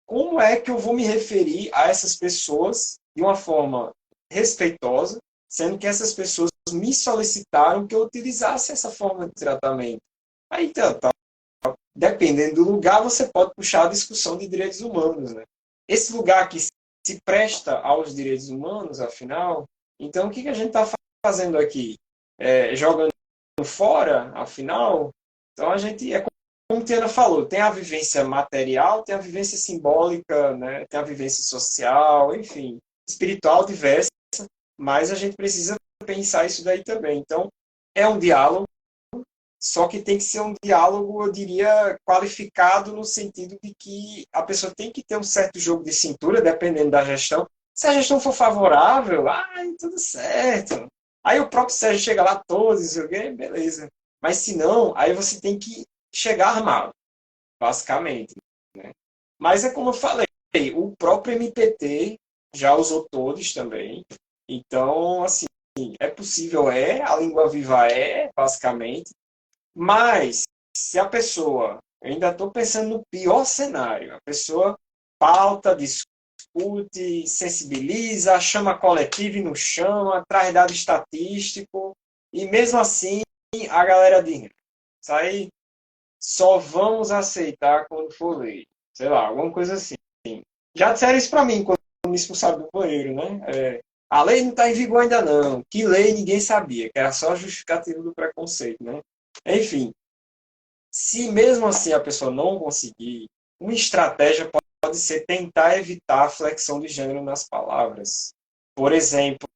como é que eu vou me referir a essas pessoas de uma forma respeitosa, sendo que essas pessoas me solicitaram que eu utilizasse essa forma de tratamento? Aí, então, tá, dependendo do lugar, você pode puxar a discussão de direitos humanos, né? Esse lugar que se presta aos direitos humanos, afinal, então o que a gente está fazendo aqui? Jogando fora, afinal? Então a gente, como a Tiana falou, tem a vivência material, tem a vivência simbólica, né? Tem a vivência social, enfim, espiritual diversa, mas a gente precisa pensar isso daí também. Então, é um diálogo, só que tem que ser um diálogo, eu diria, qualificado no sentido de que a pessoa tem que ter um certo jogo de cintura, dependendo da gestão. Se a gestão for favorável, ai, tudo certo. Aí o próprio Sérgio chega lá todos, sei o quê, beleza. Mas se não, aí você tem que chegar armado, basicamente. Mas é como eu falei, o próprio MPT já usou todos também. Então, assim, é possível, a língua viva basicamente. Mas, se a pessoa, eu ainda estou pensando no pior cenário, a pessoa pauta, discute, sensibiliza, chama coletivo e não chama, traz dado estatístico, e mesmo assim a galera diz, isso aí só vamos aceitar quando for lei. Sei lá, alguma coisa assim. Já disseram isso para mim quando me expulsaram do banheiro, né? A lei não está em vigor ainda não. Que lei ninguém sabia, que era só justificativo do preconceito, né? Enfim, se mesmo assim a pessoa não conseguir, uma estratégia pode ser tentar evitar a flexão de gênero nas palavras. Por exemplo,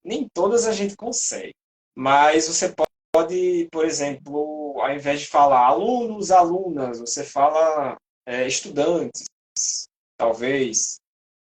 nem todas a gente consegue, mas você pode, por exemplo, ao invés de falar alunos, alunas, você fala estudantes, talvez.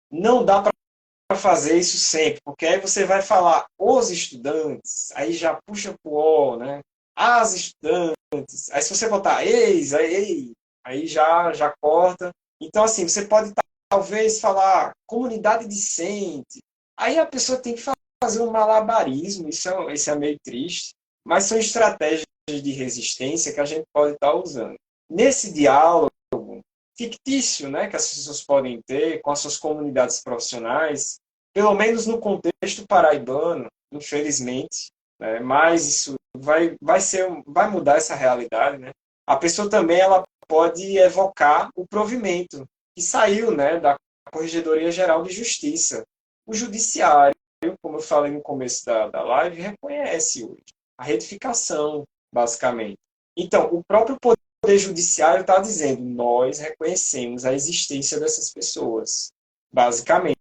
Não dá para fazer isso sempre, porque aí você vai falar os estudantes, aí já puxa pro O, né? As estudantes. Aí se você botar eis, aí já corta. Então, assim, você pode talvez falar comunidade discente. Aí a pessoa tem que fazer um malabarismo, isso é meio triste, mas são estratégias de resistência que a gente pode estar usando. Nesse diálogo fictício, né, que as pessoas podem ter com as suas comunidades profissionais, pelo menos no contexto paraibano, infelizmente, né, mas isso vai mudar essa realidade, né? A pessoa também ela pode evocar o provimento que saiu, né, da Corregedoria Geral de Justiça. O judiciário, como eu falei no começo da live, reconhece hoje a retificação, basicamente. Então, o próprio Poder Judiciário está dizendo, nós reconhecemos a existência dessas pessoas, basicamente.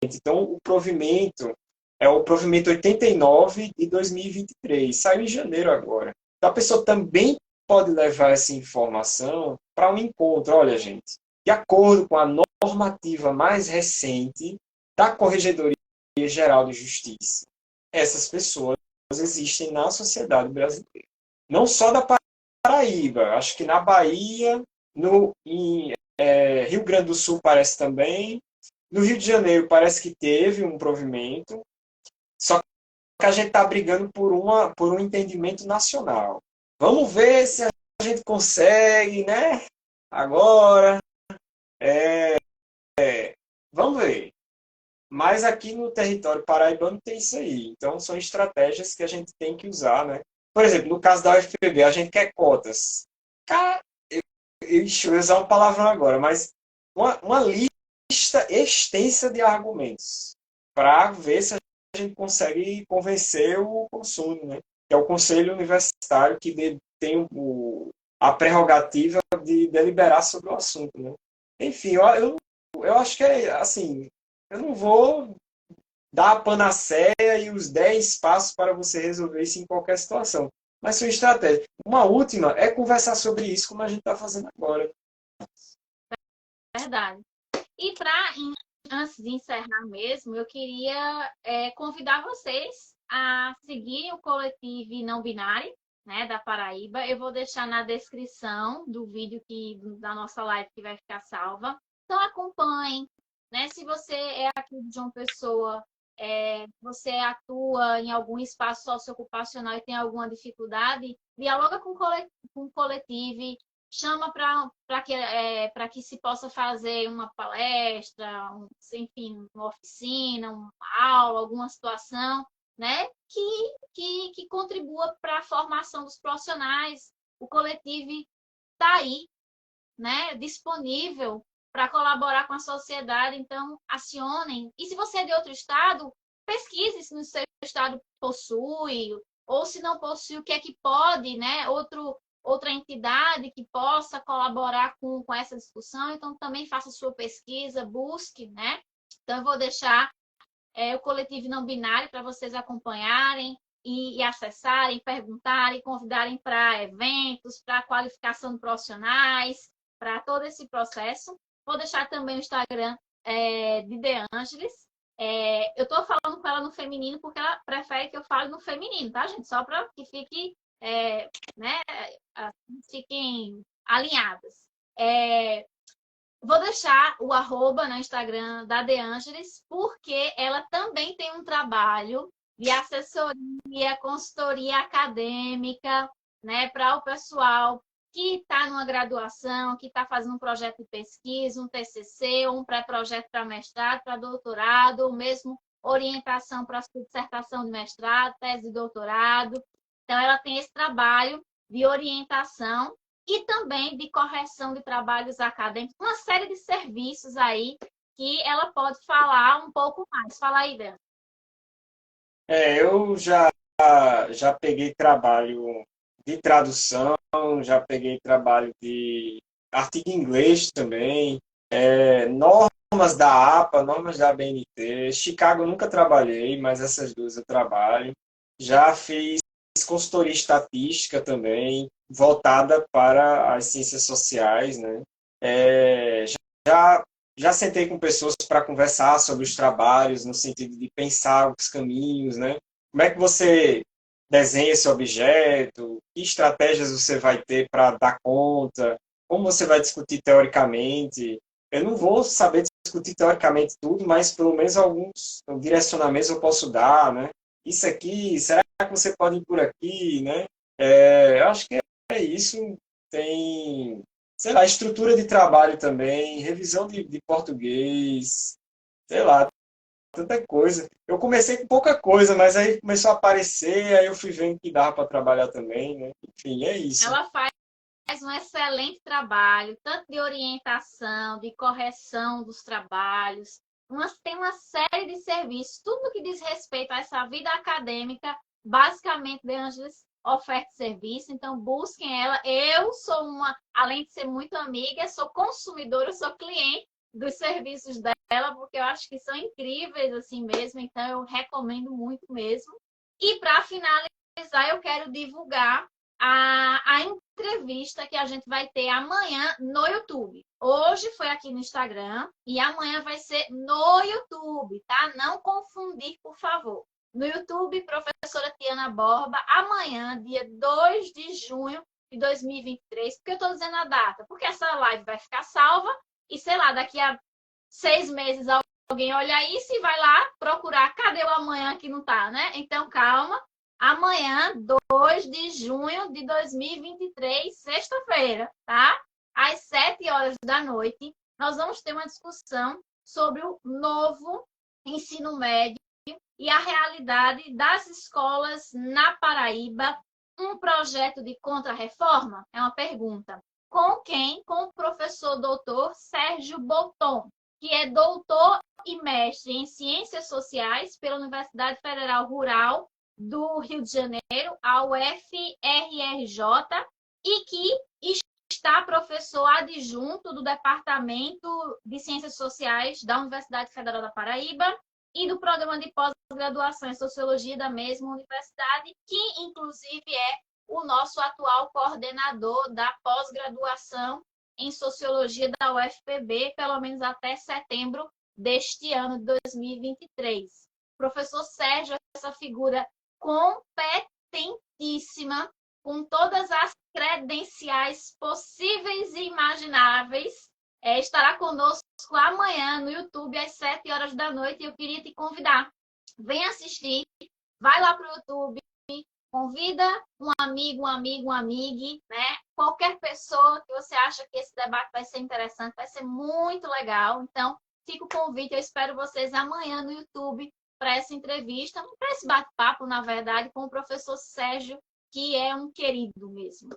Então, o provimento é o provimento 89 de 2023, saiu em janeiro agora. Então, a pessoa também pode levar essa informação para um encontro. Olha, gente, de acordo com a normativa mais recente da Corregedoria Geral de Justiça, essas pessoas existem na sociedade brasileira. Não só da Paraíba, acho que na Bahia, em Rio Grande do Sul parece também, no Rio de Janeiro parece que teve um provimento, só que a gente está brigando por um entendimento nacional. Vamos ver se a gente consegue, né? Agora, vamos ver. Mas aqui no território paraibano tem isso aí. Então, são estratégias que a gente tem que usar, né? Por exemplo, no caso da UFPB, a gente quer cotas. Cara, eu vou usar uma palavra agora, mas uma lista extensa de argumentos para ver se a gente consegue convencer o consumo, né? Que é o Conselho Universitário que tem a prerrogativa de deliberar sobre o assunto, né? Enfim, eu acho que é assim, eu não vou dar a panaceia e os 10 passos para você resolver isso em qualquer situação. Mas sua estratégia. Uma última é conversar sobre isso como a gente está fazendo agora. Verdade. E antes de encerrar mesmo, eu queria convidar vocês a seguir o coletivo Não Binário, né, da Paraíba. Eu vou deixar na descrição do vídeo da nossa live que vai ficar salva. Então acompanhem, né? Se você é aqui de João Pessoa, você atua em algum espaço socioocupacional e tem alguma dificuldade, dialoga com o coletivo, chama para que se possa fazer uma palestra, enfim, uma oficina, uma aula, alguma situação, né? Que contribua para a formação dos profissionais. O coletivo está aí, né? Disponível para colaborar com a sociedade, então acionem. E se você é de outro estado, pesquise se no seu estado possui, ou se não possui, o que é que pode, né? Outra entidade que possa colaborar com essa discussão, então também faça sua pesquisa, busque, né? Então eu vou deixar o coletivo não binário para vocês acompanharem e acessarem, perguntarem, convidarem para eventos, para qualificação de profissionais, para todo esse processo. Vou deixar também o Instagram de De Ângeles. Eu estou falando com ela no feminino porque ela prefere que eu fale no feminino, tá, gente? Só para que né, fiquem alinhadas. Vou deixar o arroba no Instagram da De Ângeles, porque ela também tem um trabalho de assessoria, consultoria acadêmica, né, para o pessoal que está numa graduação, que está fazendo um projeto de pesquisa, um TCC, ou um pré-projeto para mestrado, para doutorado, ou mesmo orientação para sua dissertação de mestrado, tese de doutorado. Então, ela tem esse trabalho de orientação e também de correção de trabalhos acadêmicos, uma série de serviços aí que ela pode falar um pouco mais. Fala aí, Dan. Eu já peguei trabalho de tradução, já peguei trabalho de artigo em inglês também, normas da APA, normas da BNT. Chicago eu nunca trabalhei, mas essas duas eu trabalho. Já fiz consultoria estatística também, voltada para as ciências sociais, né? Já, já sentei com pessoas para conversar sobre os trabalhos, no sentido de pensar os caminhos, né? Como é que você desenha esse objeto? Que estratégias você vai ter para dar conta? Como você vai discutir teoricamente? Eu não vou saber discutir teoricamente tudo, mas pelo menos alguns direcionamentos eu posso dar, né? Isso aqui, será que você pode ir por aqui, né? Eu acho que é isso. Tem, sei lá, estrutura de trabalho também, revisão de português, sei lá, tanta coisa. Eu comecei com pouca coisa, mas aí começou a aparecer, aí eu fui vendo que dava para trabalhar também, né? Enfim, é isso. Ela faz um excelente trabalho, tanto de orientação, de correção dos trabalhos. Tem uma série de serviços, tudo que diz respeito a essa vida acadêmica, basicamente, De Ângeles oferta serviço, então busquem ela. Eu sou além de ser muito amiga, sou consumidora, eu sou cliente dos serviços dela, porque eu acho que são incríveis assim mesmo, então eu recomendo muito mesmo. E para finalizar, eu quero divulgar a entrevista que a gente vai ter amanhã no YouTube. Hoje foi aqui no Instagram e amanhã vai ser no YouTube, tá? Não confundir, por favor. No YouTube, professora Tiana Borba, amanhã, dia 2 de junho de 2023. Por que eu estou dizendo a data? Porque essa live vai ficar salva e, sei lá, daqui a 6 meses alguém olha isso e vai lá procurar cadê o amanhã que não tá, né? Então, calma. Amanhã, 2 de junho de 2023, sexta-feira, tá? Às 7 horas da noite, nós vamos ter uma discussão sobre o novo ensino médio e a realidade das escolas na Paraíba. Um projeto de contra-reforma? É uma pergunta. Com quem? Com o professor doutor Sérgio Bolton, que é doutor e mestre em Ciências Sociais pela Universidade Federal Rural do Rio de Janeiro, a UFRJ, e que está professor adjunto do Departamento de Ciências Sociais da Universidade Federal da Paraíba e do Programa de Pós-Graduação em Sociologia da mesma universidade, que inclusive é o nosso atual coordenador da pós-graduação em Sociologia da UFPB, pelo menos até setembro deste ano de 2023. Professor Sérgio, essa figura competentíssima, com todas as credenciais possíveis e imagináveis, estará conosco amanhã no YouTube às 7 horas da noite e eu queria te convidar. Vem assistir, vai lá para o YouTube, convida um amigo, um amigo, né? Qualquer pessoa que você acha que esse debate vai ser interessante, vai ser muito legal. Então, fica o convite, eu espero vocês amanhã no YouTube para essa entrevista, para esse bate-papo, na verdade, com o professor Sérgio, que é um querido mesmo.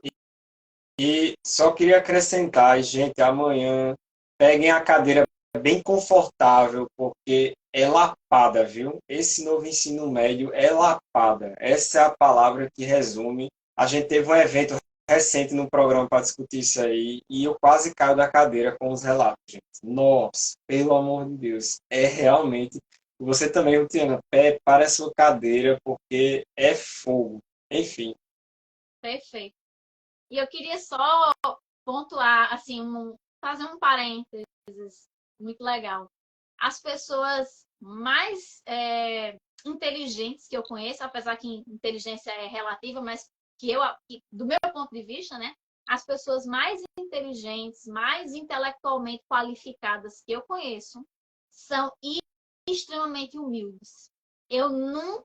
E só queria acrescentar, gente, amanhã peguem a cadeira bem confortável, porque é lapada, viu? Esse novo ensino médio é lapada. Essa é a palavra que resume. A gente teve um evento recente no programa para discutir isso aí, e eu quase caio da cadeira com os relatos, gente. Nossa, pelo amor de Deus, é realmente. Você também, Luciana, para a sua cadeira, porque é fogo. Enfim. Perfeito. E eu queria só pontuar, assim, fazer um parênteses muito legal. As pessoas mais inteligentes que eu conheço, apesar que inteligência é relativa, mas do meu ponto de vista, né? As pessoas mais inteligentes, mais intelectualmente qualificadas que eu conheço, são extremamente humildes. Eu nunca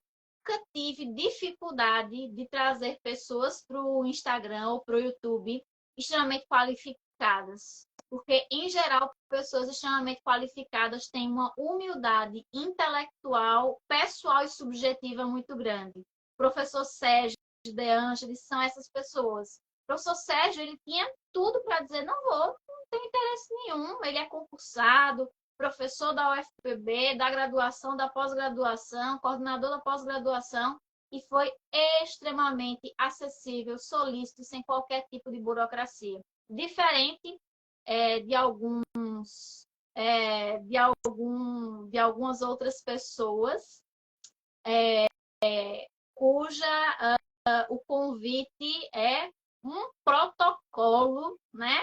tive dificuldade de trazer pessoas para o Instagram ou para o YouTube extremamente qualificadas. Porque, em geral, pessoas extremamente qualificadas têm uma humildade intelectual, pessoal e subjetiva muito grande. O professor Sérgio De Angelis são essas pessoas. O professor Sérgio, ele tinha tudo para dizer, não vou, não tenho interesse nenhum, ele é concursado, professor da UFPB, da graduação, da pós-graduação, coordenador da pós-graduação, e foi extremamente acessível, solícito, sem qualquer tipo de burocracia. Diferente de algumas outras pessoas cuja o convite é um protocolo, né?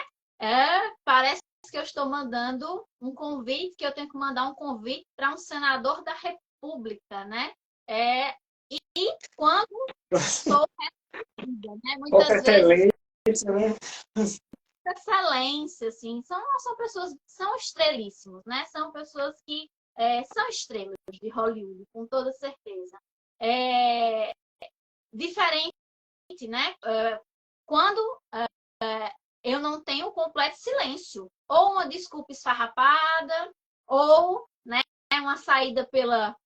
Parece que eu estou mandando um convite, que eu tenho que mandar um convite para um senador da República, né? E quando estou respondida, né? Muitas vezes excelência, assim, são pessoas, são estrelíssimos, né? São pessoas que são estrelas de Hollywood, com toda certeza. Diferente, né? Quando eu não tenho completo silêncio, ou uma desculpa esfarrapada, ou, né, uma saída pela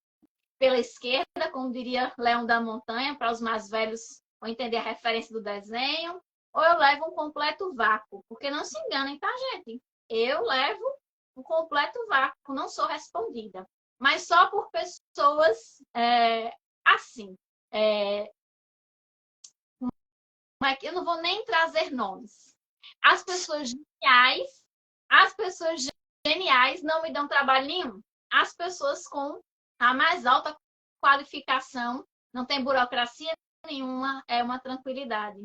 esquerda, como diria Leão da Montanha, para os mais velhos vão entender a referência do desenho, ou eu levo um completo vácuo, porque não se enganem, tá, gente? Eu levo um completo vácuo, não sou respondida, mas só por pessoas assim. Eu não vou nem trazer nomes. As pessoas geniais não me dão trabalho nenhum. As pessoas com a mais alta qualificação, não tem burocracia nenhuma, é uma tranquilidade.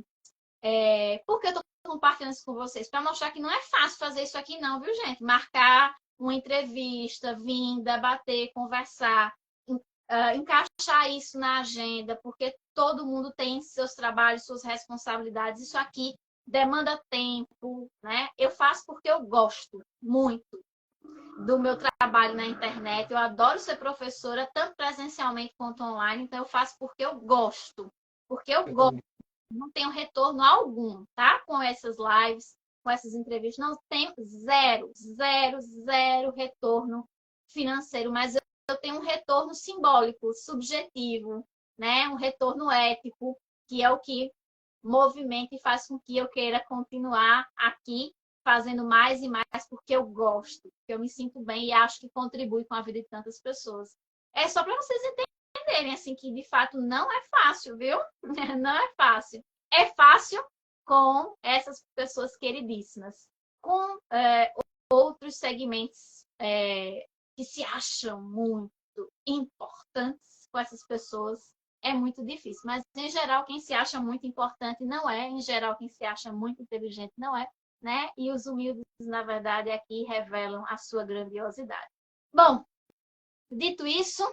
Por que eu estou compartilhando isso com vocês? Para mostrar que não é fácil fazer isso aqui não, viu, gente? Marcar uma entrevista, vir, debater, conversar, encaixar isso na agenda, porque todo mundo tem seus trabalhos, suas responsabilidades. Isso aqui demanda tempo, né? Eu faço porque eu gosto muito do meu trabalho na internet. Eu adoro ser professora, tanto presencialmente quanto online, então eu faço porque eu gosto. Porque eu gosto. Não tenho retorno algum, tá? Com essas lives, com essas entrevistas. Não tenho zero retorno financeiro, mas eu tenho um retorno simbólico, subjetivo, né? Um retorno ético, que é o que movimenta e faz com que eu queira continuar aqui fazendo mais e mais porque eu gosto, porque eu me sinto bem e acho que contribui com a vida de tantas pessoas. É só para vocês entenderem assim que de fato não é fácil, viu? Não é fácil. É fácil com essas pessoas queridíssimas. Com outros segmentos que se acham muito importantes com essas pessoas, é muito difícil. Mas, em geral, quem se acha muito importante não é. Em geral, quem se acha muito inteligente não é. Né? E os humildes, na verdade, aqui revelam a sua grandiosidade. Bom, dito isso,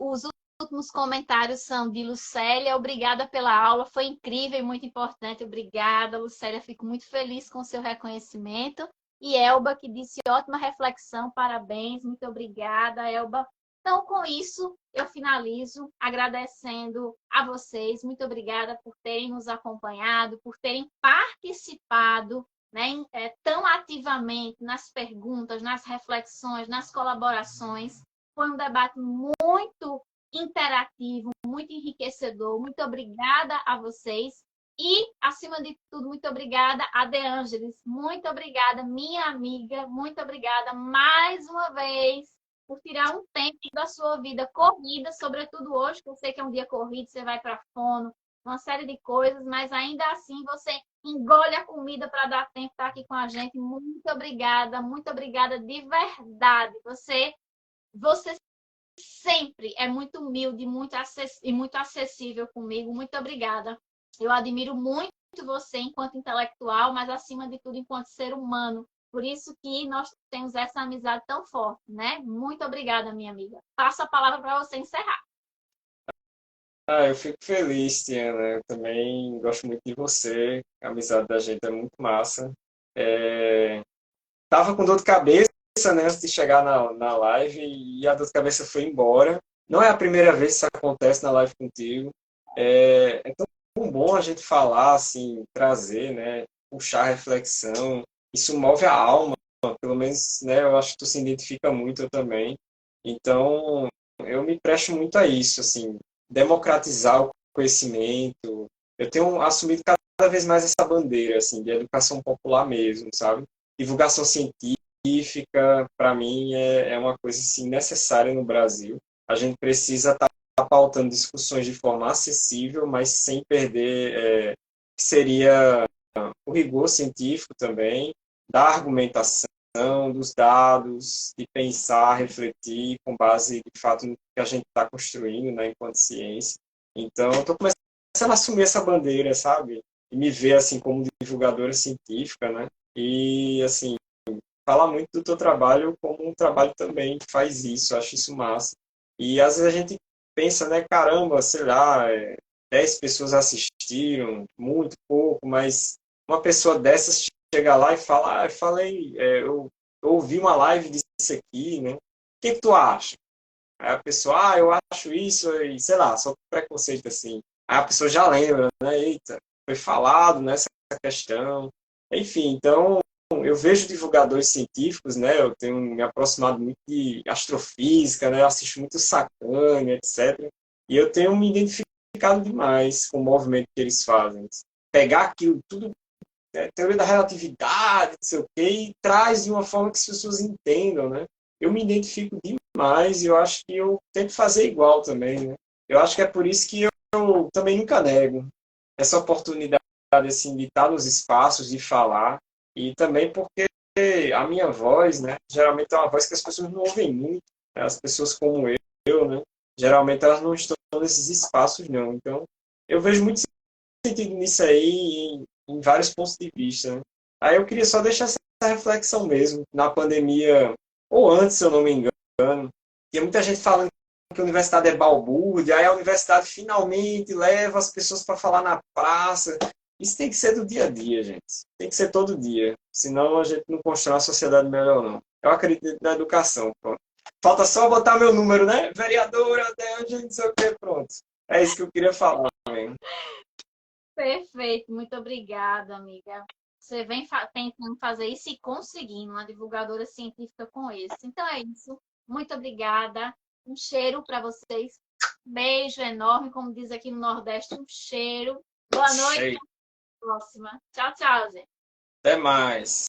os últimos comentários são de Lucélia. Obrigada pela aula, foi incrível e muito importante. Obrigada, Lucélia. Fico muito feliz com o seu reconhecimento. E Elba, que disse ótima reflexão, parabéns. Muito obrigada, Elba. Então, com isso, eu finalizo agradecendo a vocês. Muito obrigada por terem nos acompanhado, por terem participado, né, tão ativamente nas perguntas, nas reflexões, nas colaborações. Foi um debate muito interativo, muito enriquecedor. Muito obrigada a vocês. E, acima de tudo, muito obrigada a De Ângeles. Muito obrigada, minha amiga. Muito obrigada mais uma vez por tirar um tempo da sua vida corrida, sobretudo hoje, que eu sei que é um dia corrido, você vai para fono, uma série de coisas, mas ainda assim você engole a comida para dar tempo de estar aqui com a gente. Muito obrigada de verdade. Você sempre é muito humilde e muito acessível comigo. Muito obrigada. Eu admiro muito você enquanto intelectual, mas acima de tudo enquanto ser humano. Por isso que nós temos essa amizade tão forte, né? Muito obrigada, minha amiga. Passo a palavra para você encerrar. Eu fico feliz, Tiana. Eu também gosto muito de você. A amizade da gente é muito massa. Tava com dor de cabeça, né, antes de chegar na live e a dor de cabeça foi embora. Não é a primeira vez que isso acontece na live contigo. É tão bom a gente falar, assim, trazer, né, puxar a reflexão. Isso move a alma, pelo menos, né, eu acho que tu se identifica muito, eu também. Então, eu me presto muito a isso, assim, democratizar o conhecimento. Eu tenho assumido cada vez mais essa bandeira, assim, de educação popular mesmo, sabe? Divulgação científica, para mim, é uma coisa assim, necessária no Brasil. A gente precisa estar pautando discussões de forma acessível, mas sem perder, que seria o rigor científico também, da argumentação, dos dados, de pensar, refletir com base, de fato, no que a gente está construindo, né, enquanto ciência. Então, eu estou começando a assumir essa bandeira, sabe? E me ver assim como divulgadora científica, né? E, assim, fala muito do teu trabalho como um trabalho também que faz isso, eu acho isso massa. E às vezes a gente pensa, né, caramba, sei lá, 10 pessoas assistiram, muito pouco, mas uma pessoa dessas chega lá e fala, eu falei, eu ouvi uma live disso aqui, né? O que tu acha? Aí a pessoa, eu acho isso, e sei lá, só preconceito assim. Aí a pessoa já lembra, né? Eita, foi falado nessa questão. Enfim, então eu vejo divulgadores científicos, né? Eu tenho me aproximado muito de astrofísica, né? Eu assisto muito Sacane, etc. E eu tenho me identificado demais com o movimento que eles fazem. Pegar aquilo tudo, teoria da relatividade, não sei o quê, e traz de uma forma que as pessoas entendam, né? Eu me identifico demais e eu acho que eu tento fazer igual também, né? Eu acho que é por isso que eu também nunca nego essa oportunidade assim, de estar nos espaços, de falar, e também porque a minha voz, né, geralmente é uma voz que as pessoas não ouvem muito, né? As pessoas como eu, né, geralmente elas não estão nesses espaços, não. Então, eu vejo muito sentido nisso aí, em vários pontos de vista, né? Aí eu queria só deixar essa reflexão mesmo. Na pandemia, ou antes, se eu não me engano, tinha muita gente falando que a universidade é balbúrdia, aí a universidade finalmente leva as pessoas para falar na praça. Isso tem que ser do dia a dia, gente. Tem que ser todo dia. Senão a gente não constrói uma sociedade melhor, não. Eu acredito na educação. Pronto. Falta só botar meu número, né? Vereadora, até onde não sei o que, pronto. É isso que eu queria falar mesmo. Perfeito, muito obrigada, amiga. Você vem tentando fazer isso e conseguindo uma divulgadora científica com esse. Então é isso. Muito obrigada. Um cheiro para vocês. Beijo enorme, como diz aqui no Nordeste, um cheiro. Boa noite, até a próxima. Tchau, tchau, gente. Até mais.